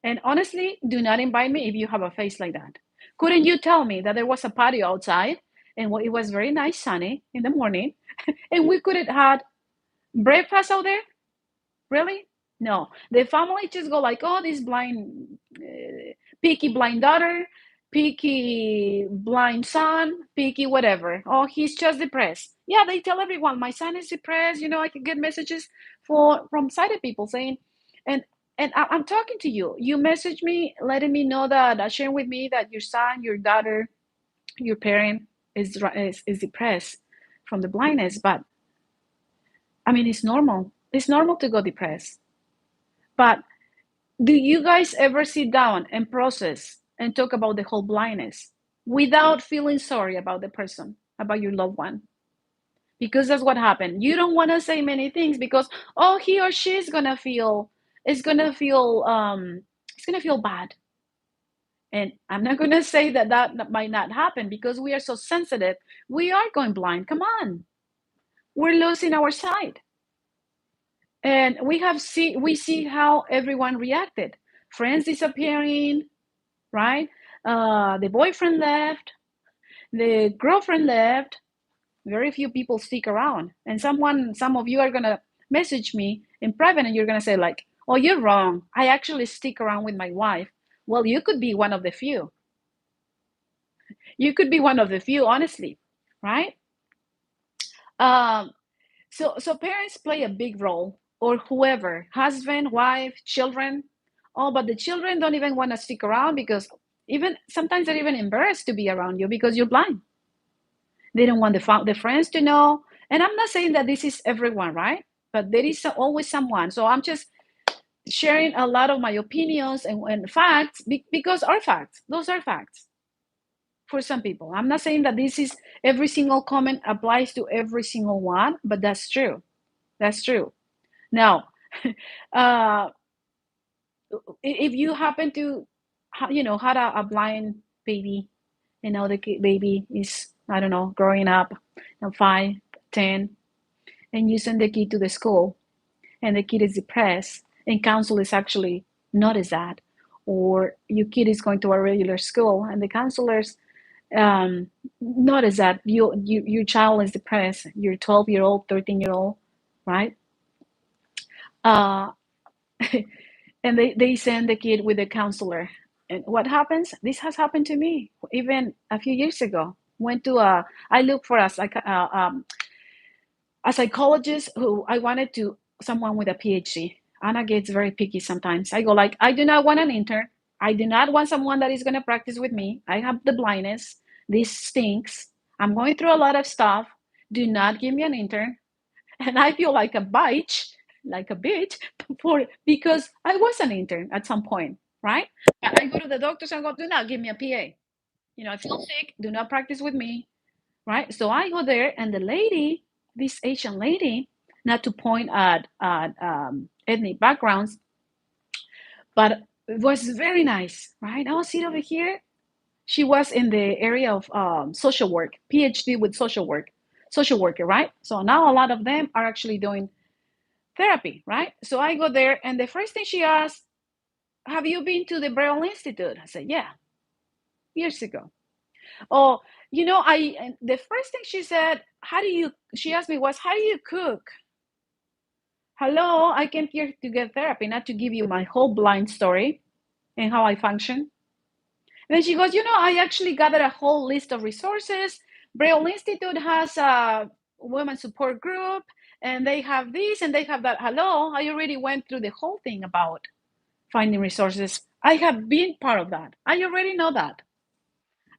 And honestly, do not invite me if you have a face like that. Couldn't you tell me that there was a patio outside and it was very nice, sunny in the morning, and we could have had breakfast out there? Really? No. The family just go like, oh, this blind, picky blind daughter, picky blind son, picky whatever. Oh, he's just depressed. Yeah, they tell everyone my son is depressed. I can get messages from sighted people saying, and I'm talking to you. You message me, letting me know that, sharing with me that your son, your daughter, your parent is depressed from the blindness. But I mean, it's normal. It's normal to go depressed. But Do you guys ever sit down and process and talk about the whole blindness without feeling sorry about the person, about your loved one? Because that's what happened. You don't want to say many things because, oh, he or she is gonna feel, it's gonna feel it's gonna feel bad. And I'm not gonna say that that might not happen because we are so sensitive. We are going blind. Come on, we're losing our sight. And we see how everyone reacted. Friends disappearing, right? The boyfriend left, the girlfriend left. Very few people stick around. And some of you are gonna message me in private, and you're gonna say like, "Oh, you're wrong. I actually stick around with my wife." Well, you could be one of the few. You could be one of the few, honestly, right? Um, so parents play a big role, or whoever, husband, wife, children. Oh, but the children don't even want to stick around because even sometimes they're even embarrassed to be around you because you're blind. They don't want the friends to know. And I'm not saying that this is everyone, right? But there is always someone. So I'm just sharing a lot of my opinions and facts because are facts. Those are facts for some people. I'm not saying that this is every single comment applies to every single one, but that's true. That's true. Now, uh, if you happen to, had a blind baby, and now the baby is, I don't know, growing up, 5, 10, and you send the kid to the school, and the kid is depressed, and counselors actually notice that, or your kid is going to a regular school, and the counselors notice that your child is depressed, your 12-year-old, 13-year-old, right? Uh, and they send the kid with a counselor. And what happens? This has happened to me even a few years ago. Went to I looked for a psychologist who I wanted to someone with a PhD. Anna gets very picky sometimes. I go like, I do not want an intern. I do not want someone that is going to practice with me. I have the blindness. This stinks. I'm going through a lot of stuff. Do not give me an intern. And I feel like a bitch, for because I was an intern at some point, right? I go to the doctors and go, do not give me a PA. I feel sick. Do not practice with me, right? So I go there, and the lady, this Asian lady, not to point at ethnic backgrounds, but it was very nice, right? I was sitting over here. She was in the area of social work, PhD with social worker, right? So now a lot of them are actually doing therapy, right? So I go there, and the first thing she asked, have you been to the Braille Institute? I said, yeah, years ago. Oh, the first thing she said, she asked me was, how do you cook? Hello, I came here to get therapy, not to give you my whole blind story and how I function. And then she goes, I actually gathered a whole list of resources. Braille Institute has a women support group, and they have this and they have that. Hello, I already went through the whole thing about finding resources. I have been part of that. I already know that.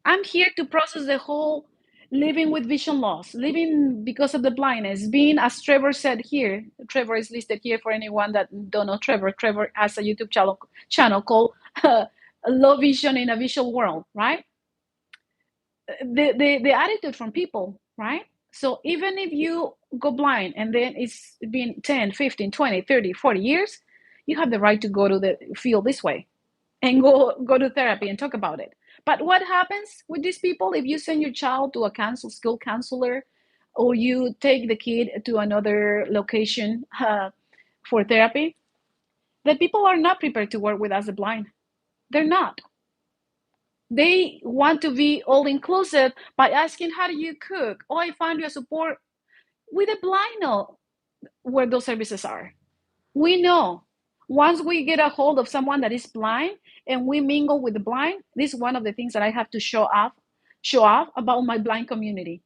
I'm here to process the whole living with vision loss, living because of the blindness, being, as Trevor said here. Trevor is listed here for anyone that don't know Trevor. Trevor has a YouTube channel called Low Vision in a Visual World, right? The attitude from people, right? So even if you go blind and then it's been 10, 15, 20, 30, 40 years, you have the right to go to the field this way and go to therapy and talk about it. But what happens with these people if you send your child to a school counselor, or you take the kid to another location for therapy? The people are not prepared to work with us the blind. They're not. They want to be all inclusive by asking, how do you cook? Oh, I found you a support. With the blind know where those services are. We know once we get a hold of someone that is blind and we mingle with the blind, this is one of the things that I have to show off about my blind community.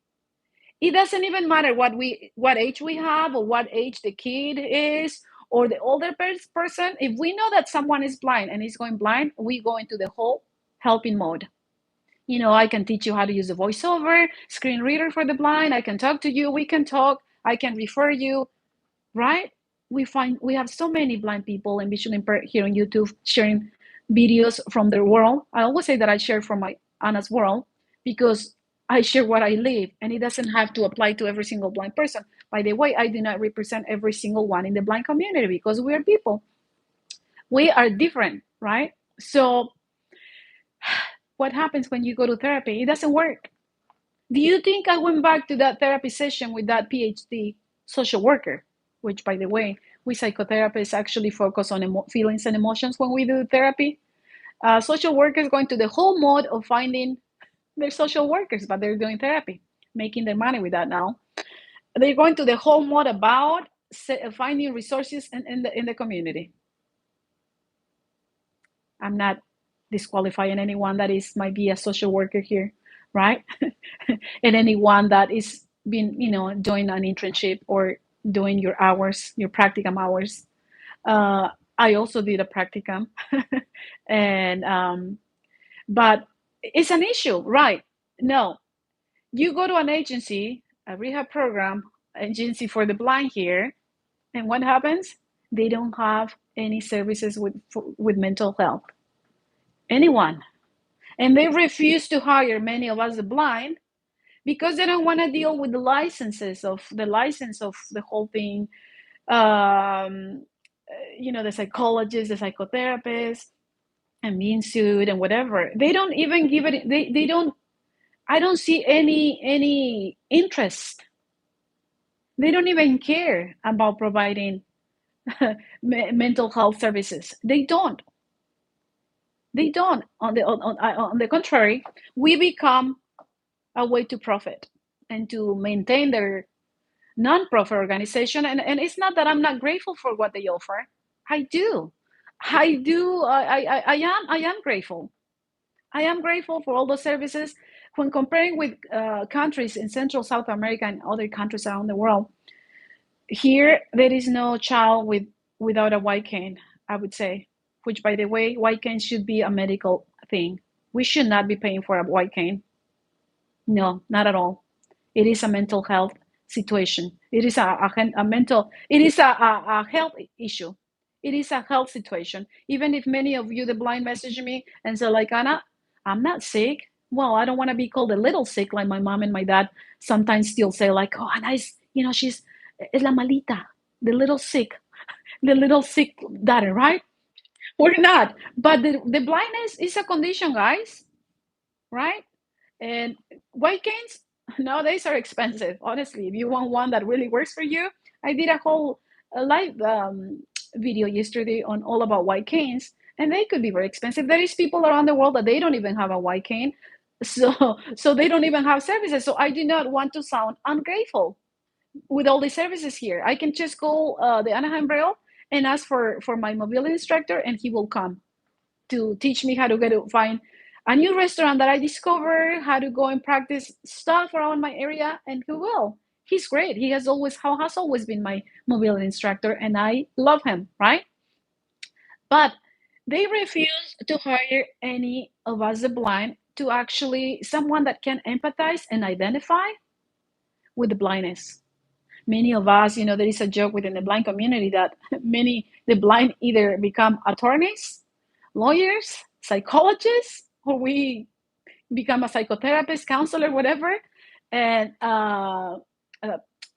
It doesn't even matter what age we have, or what age the kid is, or the older person. If we know that someone is blind and is going blind, we go into the whole helping mode. I can teach you how to use a voiceover, screen reader for the blind. I can talk to you. We can talk. I can refer you, right? we have so many blind people and visually impaired here on YouTube sharing videos from their world. I always say that I share from my Anna's world because I share what I live, and it doesn't have to apply to every single blind person. By the way, I do not represent every single one in the blind community because we are people. We are different, right? So what happens when you go to therapy? It doesn't work. Do you think I went back to that therapy session with that PhD social worker, which, by the way, we psychotherapists actually focus on feelings and emotions when we do therapy? Social workers going to the whole mode of finding their social workers, but they're doing therapy, making their money with that now. They're going to the whole mode about finding resources in the community. I'm not disqualifying anyone that is might be a social worker here, right? And anyone that is being, doing an internship or doing your hours, your practicum hours. I also did a practicum, and but it's an issue, right? No, you go to an agency, a rehab program agency for the blind here, and what happens? They don't have any services with mental health. Anyone. And they refuse to hire many of us the blind because they don't want to deal with the licenses of the whole thing. um, the psychologists, the psychotherapists, and being sued and whatever. They don't even give it. They don't. I don't see any interest. They don't even care about providing mental health services. They don't. They don't. On the contrary, we become a way to profit and to maintain their non-profit organization. And it's not that I'm not grateful for what they offer. I do. I do. I am grateful. I am grateful for all the services. When comparing with countries in Central South America and other countries around the world, here there is no child without a white cane, I would say. Which, by the way, white cane should be a medical thing. We should not be paying for a white cane. No, not at all. It is a mental health situation. It is a mental. It is a health issue. It is a health situation. Even if many of you, the blind, message me and say, like, Anna, I'm not sick. Well, I don't want to be called a little sick, like my mom and my dad sometimes still say, like, oh, Anna is, she's es la malita, the little sick daughter, right? We're not. But the blindness is a condition, guys, right? And white canes nowadays are expensive. Honestly, if you want one that really works for you, I did a whole live video yesterday on all about white canes, and they could be very expensive. There is people around the world that they don't even have a white cane, so they don't even have services. So I do not want to sound ungrateful with all the services here. I can just call the Anaheim Braille and ask for my mobility instructor, and he will come to teach me how to get to find a new restaurant that I discover, how to go and practice stuff around my area, and he will. He's great. He has always been my mobility instructor, and I love him, right? But they refuse to hire any of us the blind to actually someone that can empathize and identify with the blindness. Many of us, there is a joke within the blind community that the blind either become attorneys, lawyers, psychologists, or we become a psychotherapist, counselor, whatever, and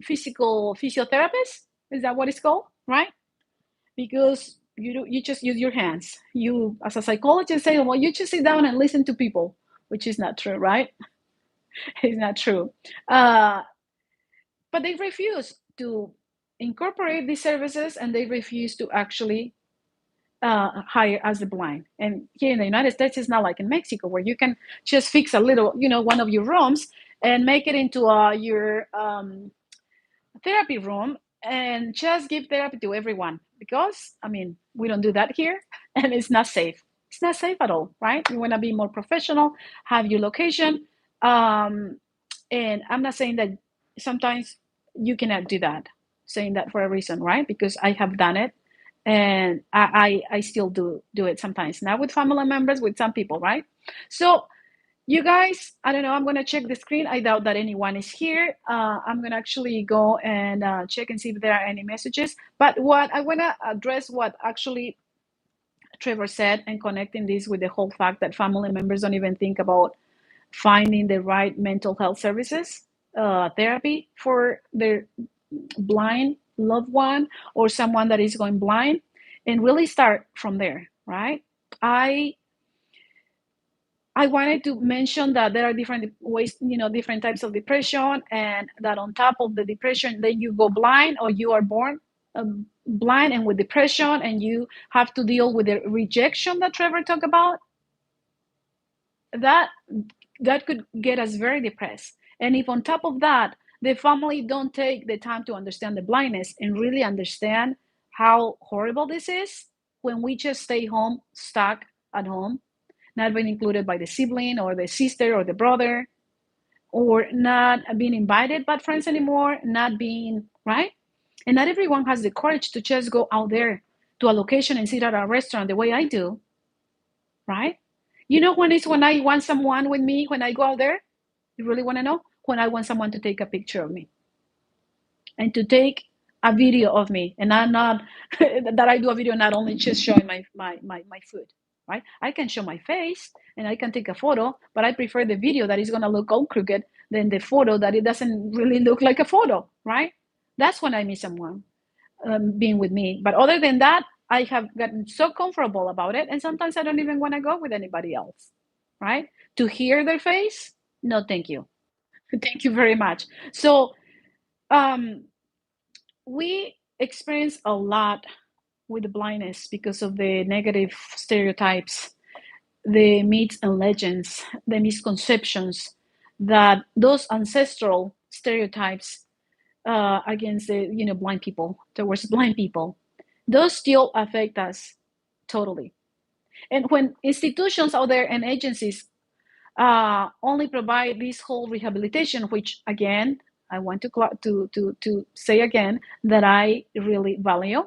physical physiotherapist. Is that what it's called, right? Because you just use your hands. You, as a psychologist, say, well, you just sit down and listen to people, which is not true, right? It's not true. But they refuse to incorporate these services, and they refuse to actually hire as the blind. And here in the United States, it's not like in Mexico where you can just fix a little, one of your rooms and make it into your therapy room and just give therapy to everyone. Because, we don't do that here, and it's not safe. It's not safe at all, right? You want to be more professional, have your location. And I'm not saying that sometimes you cannot do that, saying that for a reason, right? Because I have done it, and I still do it sometimes, not with family members, with some people, right? So You guys, I don't know, I'm going to check the screen. I doubt that anyone is here. I'm going to actually go and check and see if there are any messages. But what I want to address what actually Trevor said, and connecting this with the whole fact that family members don't even think about finding the right mental health services, therapy for their blind loved one or someone that is going blind, and really start from there, right? I I wanted to mention that there are different ways, different types of depression, and that on top of the depression, then you go blind or you are born blind and with depression, and you have to deal with the rejection that Trevor talked about. That that could get us very depressed. And if on top of that, the family don't take the time to understand the blindness and really understand how horrible this is, when we just stay home, stuck at home, not being included by the sibling or the sister or the brother, or not being invited by friends anymore, not being right. And not everyone has the courage to just go out there to a location and sit at a restaurant the way I do, right? When I want someone with me when I go out there? You really want to know? When I want someone to take a picture of me and to take a video of me, and I'm not that I do a video not only just showing my food, right? I can show my face and I can take a photo, but I prefer the video that is going to look all crooked than the photo that it doesn't really look like a photo, right? That's when I miss someone being with me. But other than that, I have gotten so comfortable about it, and sometimes I don't even want to go with anybody else, right? To hear their face, no, thank you. Thank you very much. So, um, we experience a lot with the blindness because of the negative stereotypes, the myths and legends, the misconceptions that those ancestral stereotypes against the blind people, towards blind people, those still affect us totally. And when institutions out there and agencies only provide this whole rehabilitation, which again, I want to say again that I really value.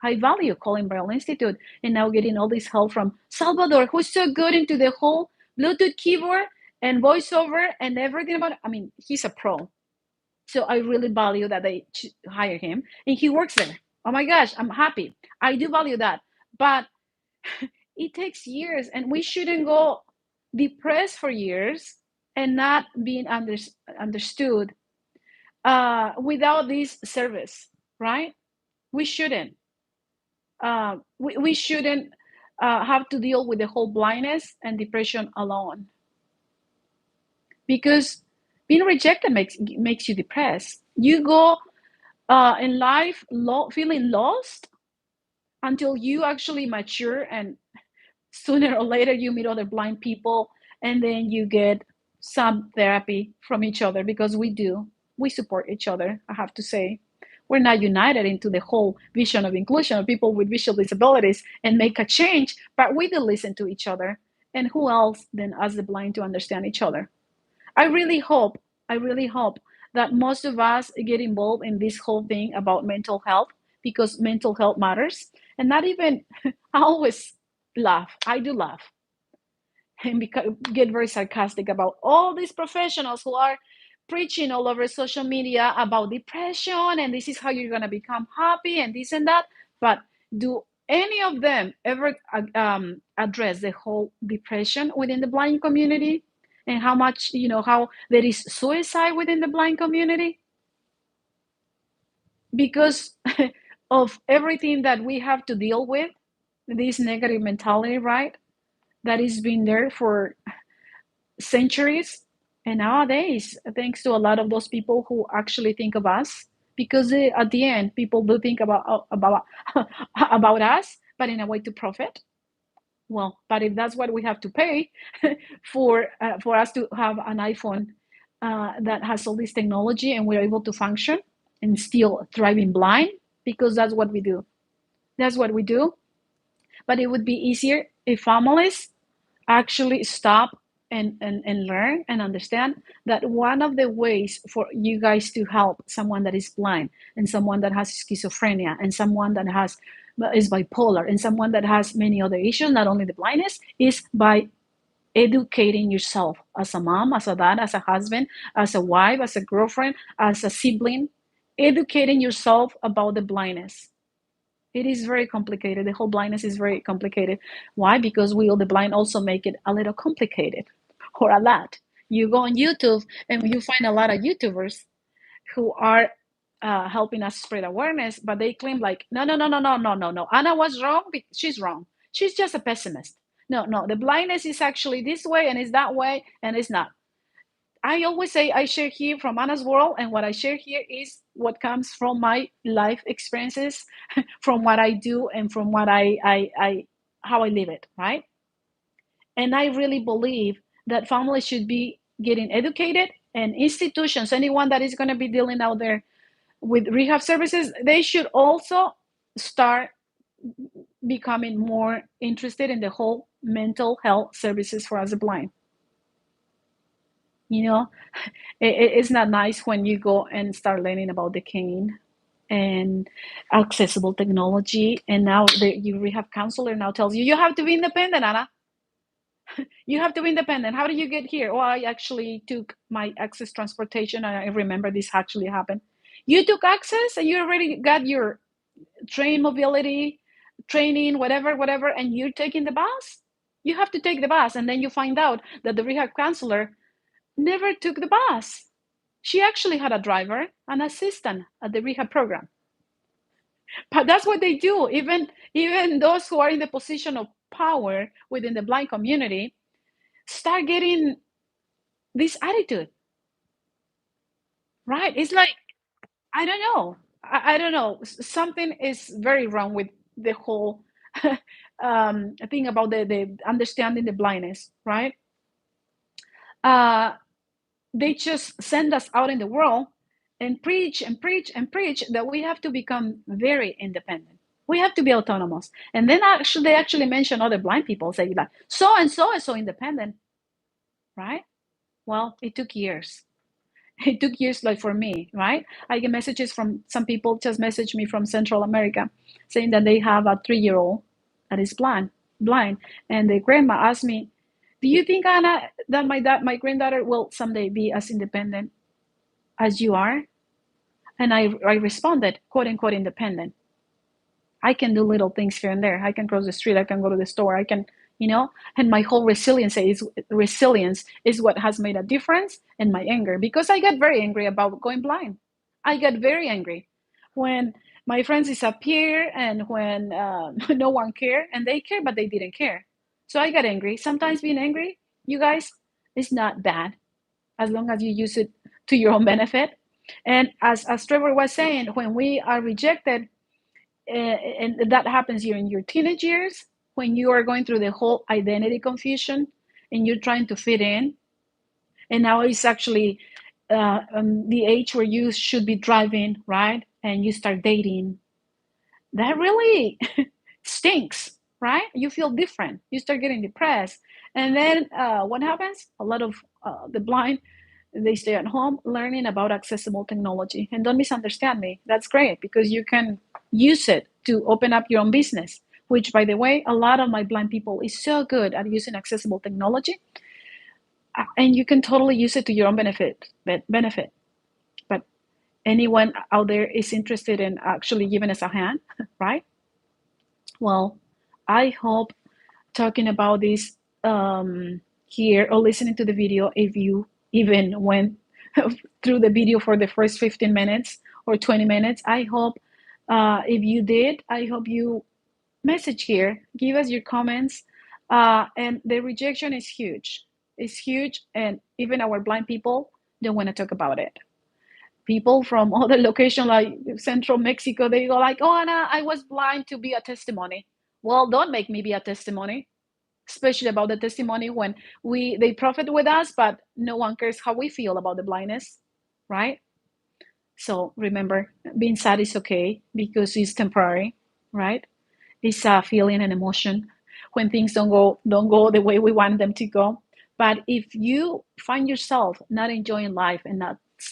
I value Colin Braille Institute, and now getting all this help from Salvador, who's so good into the whole Bluetooth keyboard and voiceover and everything about it. I mean, he's a pro. So I really value that they hire him, and he works there. Oh my gosh, I'm happy. I do value that. But it takes years, and we shouldn't go depressed for years and not being understood without this service, right? We shouldn't. We shouldn't have to deal with the whole blindness and depression alone, because being rejected makes you depressed. You go in life feeling lost until you actually mature, and sooner or later you meet other blind people, and then you get some therapy from each other, because we support each other. I have to say, we're not united into the whole vision of inclusion of people with visual disabilities and make a change, but we do listen to each other. And who else than us, the blind, to understand each other? I really hope that most of us get involved in this whole thing about mental health, because mental health matters. And not even, I always laugh. I do laugh and get very sarcastic about all these professionals who are preaching all over social media about depression, and this is how you're going to become happy and this and that. But do any of them ever address the whole depression within the blind community, and how much, how there is suicide within the blind community because of everything that we have to deal with, this negative mentality, right? That has been there for centuries. And nowadays, thanks to a lot of those people who actually think of us, because at the end, people do think about us, but in a way to profit. Well, but if that's what we have to pay for us to have an iPhone that has all this technology, and we're able to function and still thriving blind, because that's what we do. That's what we do. But it would be easier if families actually stop and learn and understand that one of the ways for you guys to help someone that is blind, and someone that has schizophrenia, and someone that is bipolar, and someone that has many other issues, not only the blindness, is by educating yourself as a mom, as a dad, as a husband, as a wife, as a girlfriend, as a sibling, educating yourself about the blindness. It is very complicated. The whole blindness is very complicated. Why? Because we, all the blind, also make it a little complicated, or a lot. You go on YouTube and you find a lot of YouTubers who are helping us spread awareness, but they claim like, no, no, no, no, no, no, no, no. Anna was wrong. She's wrong. She's just a pessimist. No, no, the blindness is actually this way and it's that way and it's not. I always say I share here from Anna's world, and what I share here is what comes from my life experiences, from what I do, and from what I how I live it, right? And I really believe that families should be getting educated, and institutions, anyone that is going to be dealing out there with rehab services, they should also start becoming more interested in the whole mental health services for us blind. You know, it's not nice when you go and start learning about the cane and accessible technology, and now your rehab counselor now tells you have to be independent, Anna. You have to be independent. How do you get here? Well, I actually took my access transportation, and I remember this actually happened. You took access and you already got your train mobility training, whatever, and you're taking the bus. You have to take the bus, and then you find out that the rehab counselor never took the bus. She actually had a driver, an assistant at the rehab program. But that's what they do. Even those who are in the position of power within the blind community start getting this attitude, right? It's like, I don't know. I don't know. Something is very wrong with the whole thing about the understanding the blindness, right? Uh, they just send us out in the world and preach and preach and preach that we have to become very independent. We have to be autonomous. And then actually, they actually mention other blind people, say like, so and so is so independent, right? Well, it took years. It took years, like for me, right? I get messages from some people, just message me from Central America saying that they have a 3-year-old that is blind. And the grandma asked me, do you think, Anna, that my granddaughter will someday be as independent as you are? And I responded, quote unquote, independent. I can do little things here and there. I can cross the street. I can go to the store. I can, and my whole resilience is what has made a difference in my anger, because I got very angry about going blind. I got very angry when my friends disappear and when no one cared, and they care, but they didn't care. So I got angry. Sometimes being angry, you guys, is not bad as long as you use it to your own benefit. And as Trevor was saying, when we are rejected, and that happens in your teenage years, when you are going through the whole identity confusion and you're trying to fit in, and now it's actually the age where you should be driving, right? And you start dating. That really stinks, right? You feel different. You start getting depressed. And then what happens? A lot of the blind, they stay at home learning about accessible technology. And don't misunderstand me. That's great, because you can use it to open up your own business, which, by the way, a lot of my blind people is so good at using accessible technology. And you can totally use it to your own benefit. But anyone out there is interested in actually giving us a hand, right? Well, I hope talking about this here, or listening to the video, if you even went through the video for the first 15 minutes or 20 minutes, I hope if you did, I hope you message here, give us your comments. And the rejection is huge. It's huge, and even our blind people don't want to talk about it. People from other locations like Central Mexico, they go like, oh, Anna, I was blind to be a testimony. Well, don't make me be a testimony, especially about the testimony when they profit with us, but no one cares how we feel about the blindness, right? So remember, being sad is okay because it's temporary, right? It's a feeling and emotion when things don't go the way we want them to go. But if you find yourself not enjoying life and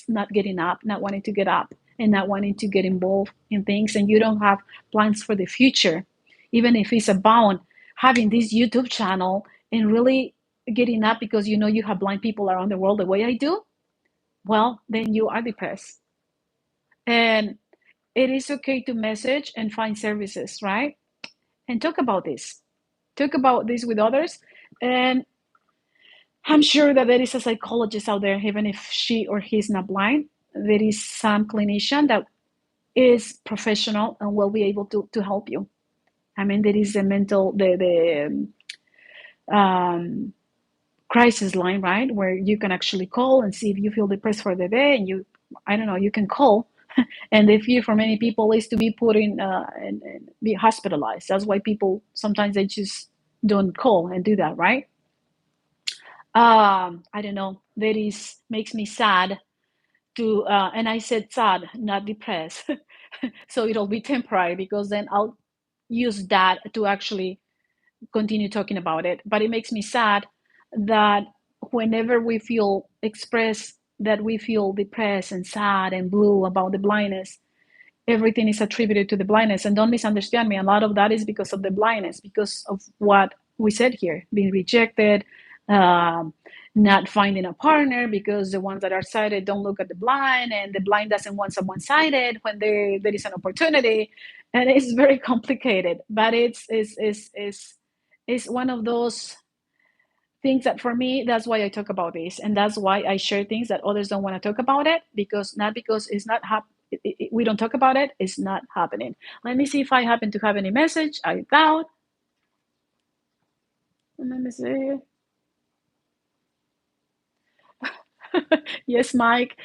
not getting up, not wanting to get up, and not wanting to get involved in things, and you don't have plans for the future, even if it's about having this YouTube channel and really getting up because you know you have blind people around the world the way I do, well, then you are depressed. And it is okay to message and find services, right? And talk about this. Talk about this with others. And I'm sure that there is a psychologist out there, even if she or he's not blind, there is some clinician that is professional and will be able to help you. I mean, there is a mental, the crisis line, right? Where you can actually call and see if you feel depressed for the day, and you, I don't know, you can call. And the fear for many people is to be put in and be hospitalized. That's why people sometimes they just don't call and do that, right? I don't know. That is makes me sad to, and I said sad, not depressed. So it'll be temporary because then I'll use that to actually continue talking about it. But it makes me sad that whenever we feel express that we feel depressed and sad and blue about the blindness, everything is attributed to the blindness. And don't misunderstand me, a lot of that is because of the blindness, because of what we said here, being rejected, um, not finding a partner because the ones that are sighted don't look at the blind, and the blind doesn't want someone sighted when there is an opportunity. And it's very complicated, but it's one of those things that for me, that's why I talk about this, and that's why I share things that others don't want to talk about it, because not because it's not we don't talk about it, it's not happening. Let me see if I happen to have any message. I doubt. Let me see. Yes, Mike,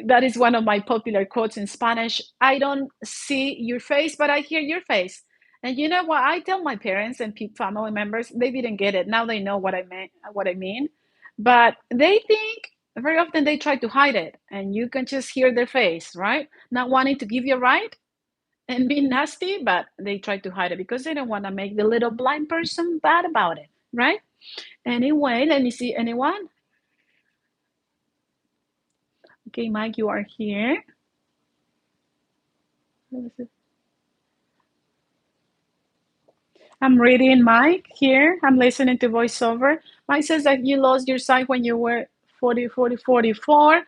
that is one of my popular quotes in Spanish. I don't see your face, but I hear your face. And you know what? I tell my parents and family members, they didn't get it. Now they know what I meant, what I mean. But they think very often they try to hide it, and you can just hear their face, right? Not wanting to give you a right and be nasty, but they try to hide it because they don't want to make the little blind person bad about it, right? Anyway, let me see. Anyone? Okay, Mike, you are here. I'm reading Mike here. I'm listening to voiceover. Mike says that you lost your sight when you were 40, 40, 44.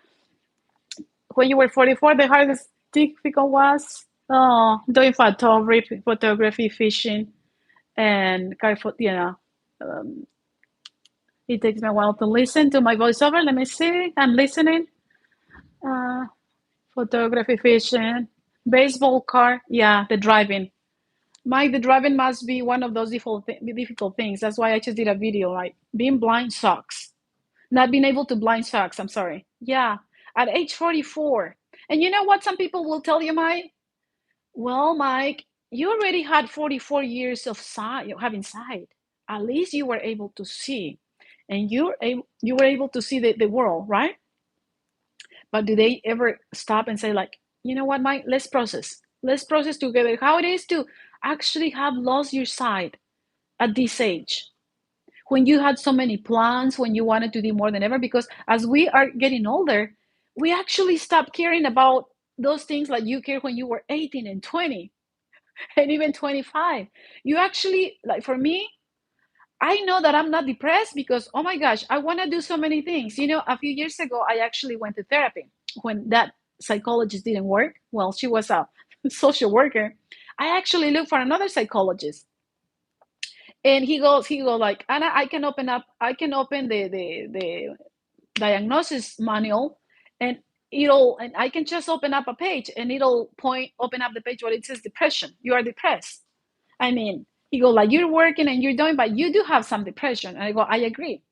When you were 44, the hardest difficult was doing photography, fishing, and car, um, it takes me a while to listen to my voiceover. Let me see. I'm listening. Uh, photography, fishing, baseball car. Yeah, the driving. Mike, the driving must be one of those difficult things. That's why I just did a video. Like being blind sucks. Not being able to blind sucks. I'm sorry. Yeah, at age 44. And you know what? Some people will tell you, Mike. Well, Mike, you already had 44 years of sight, having sight. At least you were able to see, and you were able to see the world, right? But do they ever stop and say, like, you know what, Mike? Let's process together how it is to actually have lost your sight at this age, when you had so many plans, when you wanted to do more than ever. Because as we are getting older, we actually stop caring about those things like you care when you were 18 and 20 and even 25. You actually, like for me, I know that I'm not depressed because, oh my gosh, I want to do so many things. You know, a few years ago, I actually went to therapy when that psychologist didn't work. Well, she was a social worker. I actually looked for another psychologist, and he goes like, Anna, I can open the diagnosis manual, and and I can just open up a page, and open up the page where it says depression. You are depressed. I mean, he go like, you're working and you're doing, but you do have some depression. And I go, I agree.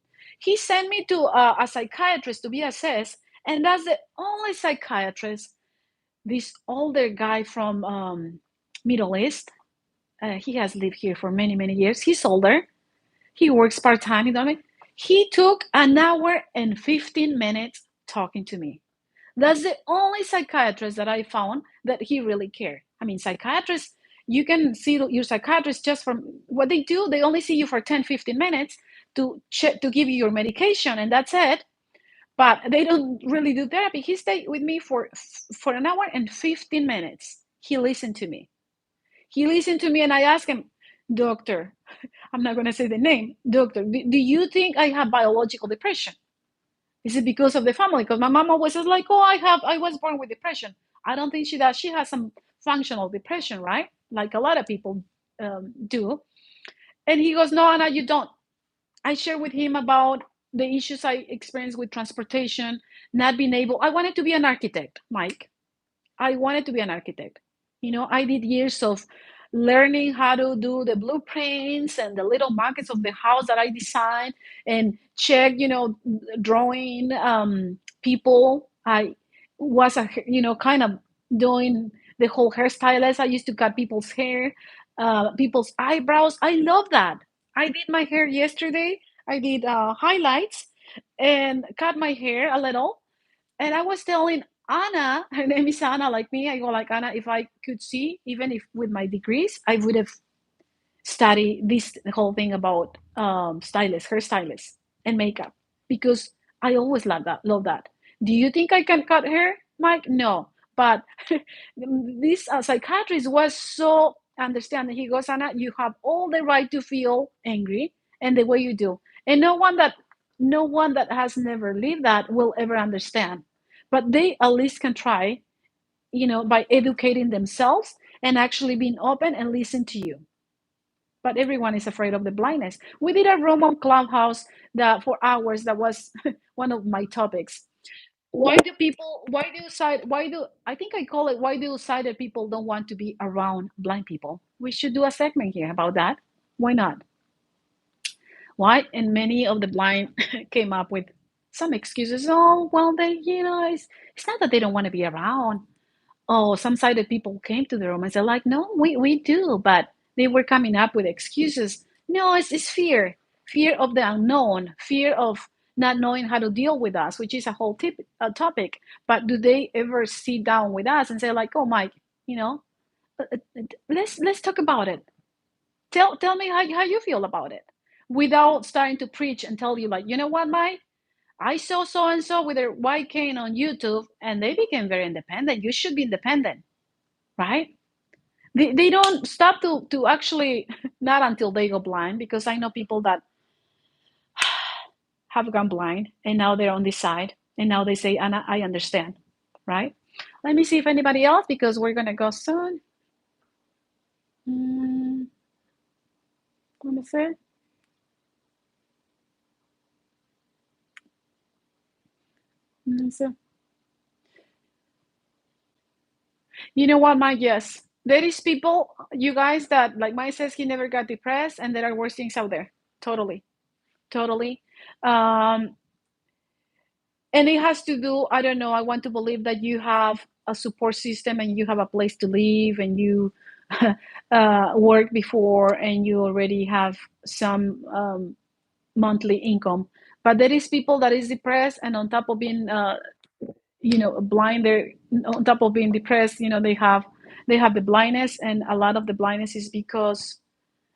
He sent me to a psychiatrist to be assessed, and that's the only psychiatrist. This older guy from Middle East. He has lived here for many, many years. He's older. He works part time. He took an hour and 15 minutes talking to me. That's the only psychiatrist that I found that he really cared. I mean, psychiatrists, you can see your psychiatrist just from what they do. They only see you for 10, 15 minutes to give you your medication, and that's it. But they don't really do therapy. He stayed with me for an hour and 15 minutes. He listened to me. And I asked him, Doctor, I'm not going to say the name, doctor, do you think I have biological depression? Is it because of the family? Because my mom always says like, oh, I was born with depression. I don't think she does. She has some functional depression, right? Like a lot of people do. And he goes, no, Anna, you don't. I share with him about the issues I experienced with transportation, not being able. I wanted to be an architect, Mike. I wanted to be an architect. I did years of learning how to do the blueprints and the little markets of the house that I designed and check, drawing people. I was, kind of doing the whole hairstylist. I used to cut people's hair, people's eyebrows. I love that. I did my hair yesterday. I did highlights and cut my hair a little, and I was telling Anna, her name is Anna, like me. I go like, Anna, if I could see, even if with my degrees, I would have studied this whole thing about stylist, hairstylist, and makeup, because I always love that. Love that. Do you think I can cut hair, Mike? No, but this psychiatrist was so understanding. He goes, Anna, you have all the right to feel angry, and the way you do, and no one that has never lived that will ever understand, but they at least can try, by educating themselves and actually being open and listen to you. But everyone is afraid of the blindness. We did a room on Clubhouse that for hours, that was one of my topics. Why do I think I call it, why do sighted people don't want to be around blind people? We should do a segment here about that. Why not? Why? And many of the blind came up with some excuses. Oh, well, it's not that they don't want to be around. Oh, some sighted people came to the room and said, like, no, we do, but they were coming up with excuses. No, it's fear of the unknown, fear of not knowing how to deal with us, which is a whole topic. But do they ever sit down with us and say, like, oh, Mike, you know, let's talk about it. Tell me how you feel about it, without starting to preach and tell you, like, you know what, Mike, I saw so and so with their white cane on YouTube and they became very independent. You should be independent, right? They don't stop to actually, not until they go blind, because I know people that have gone blind and now they're on this side and now they say, Anna, I understand, right? Let me see if anybody else, because we're going to go soon. Let me see. Let me see. You know what, Mike? Yes. There is people, you guys, that, like Mike says, he never got depressed, and there are worse things out there. Totally. Totally. Um, and it has to do, I don't know, I want to believe that you have a support system and you have a place to live and you worked before and you already have some monthly income. But there is people that is depressed, and on top of being blind, they're on top of being depressed, they have the blindness, and a lot of the blindness is because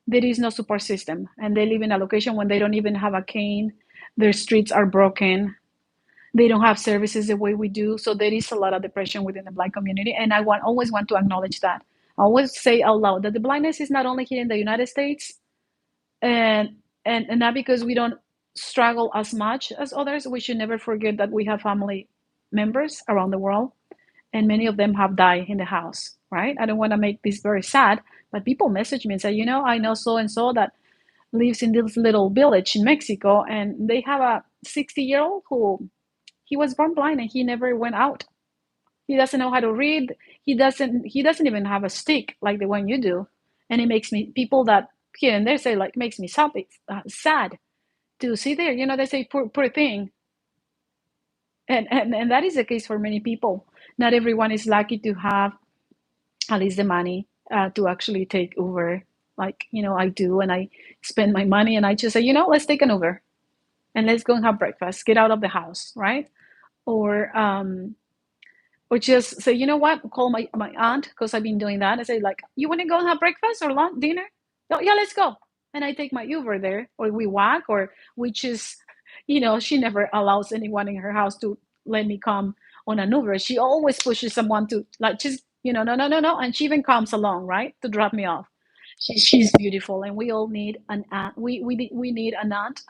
there is no support system, and they live in a location when they don't even have a cane. Their streets are broken. They don't have services the way we do. So there is a lot of depression within the blind community, and always want to acknowledge that. I always say out loud that the blindness is not only here in the United States, and not because we don't struggle as much as others. We should never forget that we have family members around the world, and many of them have died in the house, right? I don't want to make this very sad, but people message me and say, I know so and so that lives in this little village in Mexico, and they have a 60-year-old who he was born blind and he never went out. He doesn't know how to read. He doesn't even have a stick like the one you do. And it makes me, people that here and there say, like, makes me sad to see there. They say, poor thing. And that is the case for many people. Not everyone is lucky to have at least the money to actually take Uber, like, I do, and I spend my money and I just say, let's take an Uber and let's go and have breakfast, get out of the house, right? Or just say, you know what, call my aunt, because I've been doing that. I say, like, you want to go and have breakfast or lunch, dinner? Oh, yeah, let's go. And I take my Uber there, or we walk, or we just, she never allows anyone in her house to let me come on an Uber. She always pushes someone to, like, just, no, no, no, no. And she even comes along, right, to drop me off. She's beautiful, and we all need an aunt. We need an aunt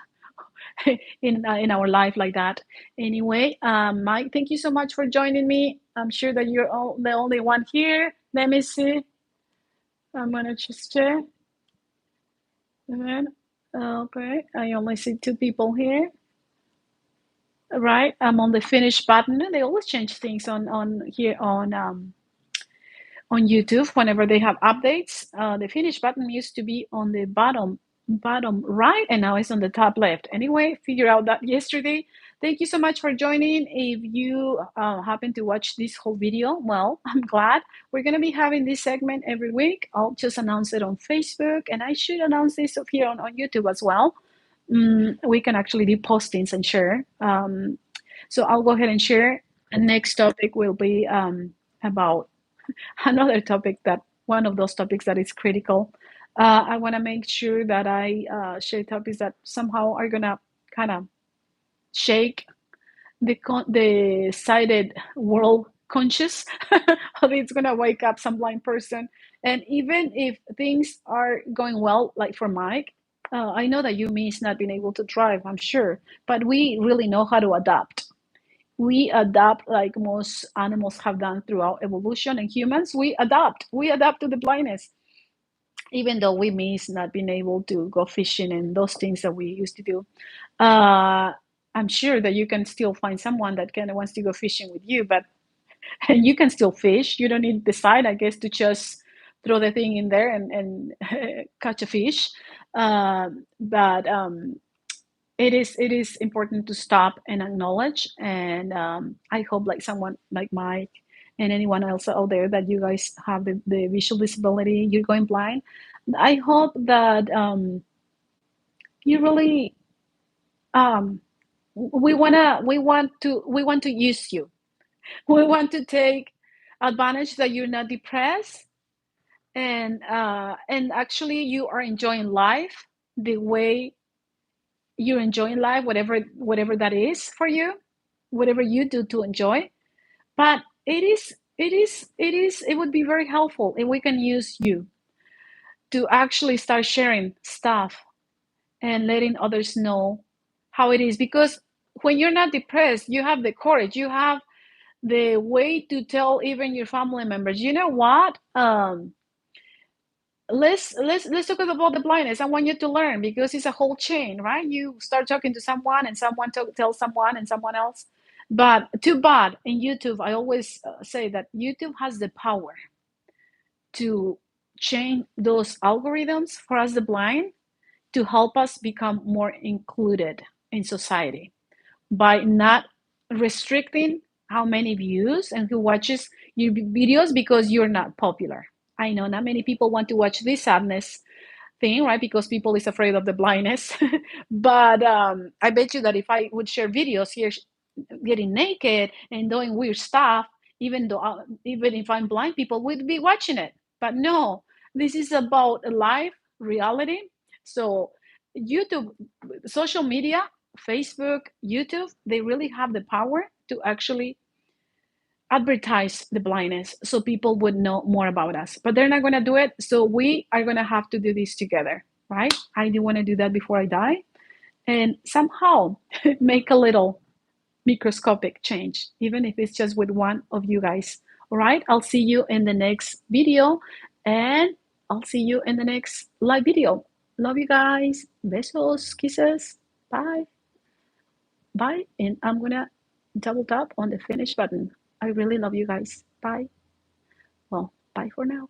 in our life like that. Anyway, Mike, thank you so much for joining me. I'm sure that you're all the only one here. Let me see. I'm gonna just check. And then, okay, I only see two people here. Right, I'm on the finish button. They always change things on here on YouTube whenever they have updates. The finish button used to be on the bottom right, and now it's on the top left. Anyway, figure out that yesterday. Thank you so much for joining. If you happen to watch this whole video, well, I'm glad. We're going to be having this segment every week. I'll just announce it on Facebook, and I should announce this up here on YouTube as well. We can actually do postings and share. So I'll go ahead and share. And next topic will be about another topic, that one of those topics that is critical. I want to make sure that I share topics that somehow are gonna kind of shake the sighted world conscious. It's gonna wake up some blind person, and even if things are going well, like for Mike, I know that you miss not being able to drive, I'm sure, but we really know how to adapt. We adapt like most animals have done throughout evolution, and humans, we adapt to the blindness, even though we miss not being able to go fishing and those things that we used to do. uh, I'm sure that you can still find someone that kind of wants to go fishing with you, but and you can still fish. You don't need the side, I guess, to just throw the thing in there and catch a fish. But it is important to stop and acknowledge, and I hope like someone like Mike and anyone else out there that you guys have the visual disability, you're going blind. I hope that you really um, we want to use you. We want to take advantage that you're not depressed, and actually you are enjoying life the way you're enjoying life, whatever that is for you, whatever you do to enjoy. But it would be very helpful if we can use you to actually start sharing stuff and letting others know how it is. Because when you're not depressed, you have the courage, you have the way to tell even your family members, you know what, let's talk about the blindness. I want you to learn, because it's a whole chain, right? You start talking to someone, and someone tells someone, and someone else. But too bad in YouTube, I always say that YouTube has the power to change those algorithms for us, the blind, to help us become more included in society by not restricting how many views and who watches your videos because you're not popular. I know not many people want to watch this sadness thing, right? Because people is afraid of the blindness. But I bet you that if I would share videos here getting naked and doing weird stuff, even if I'm blind, people would be watching it. But no, this is about a life reality. So YouTube, social media, Facebook, YouTube, they really have the power to actually advertise the blindness so people would know more about us. But they're not going to do it. So we are going to have to do this together, right? I do want to do that before I die, and somehow make a little microscopic change, even if it's just with one of you guys. All right. I'll see you in the next video, and I'll see you in the next live video. Love you guys. Besos, kisses. Bye. Bye. And I'm going to double tap on the finish button. I really love you guys. Bye. Well, bye for now.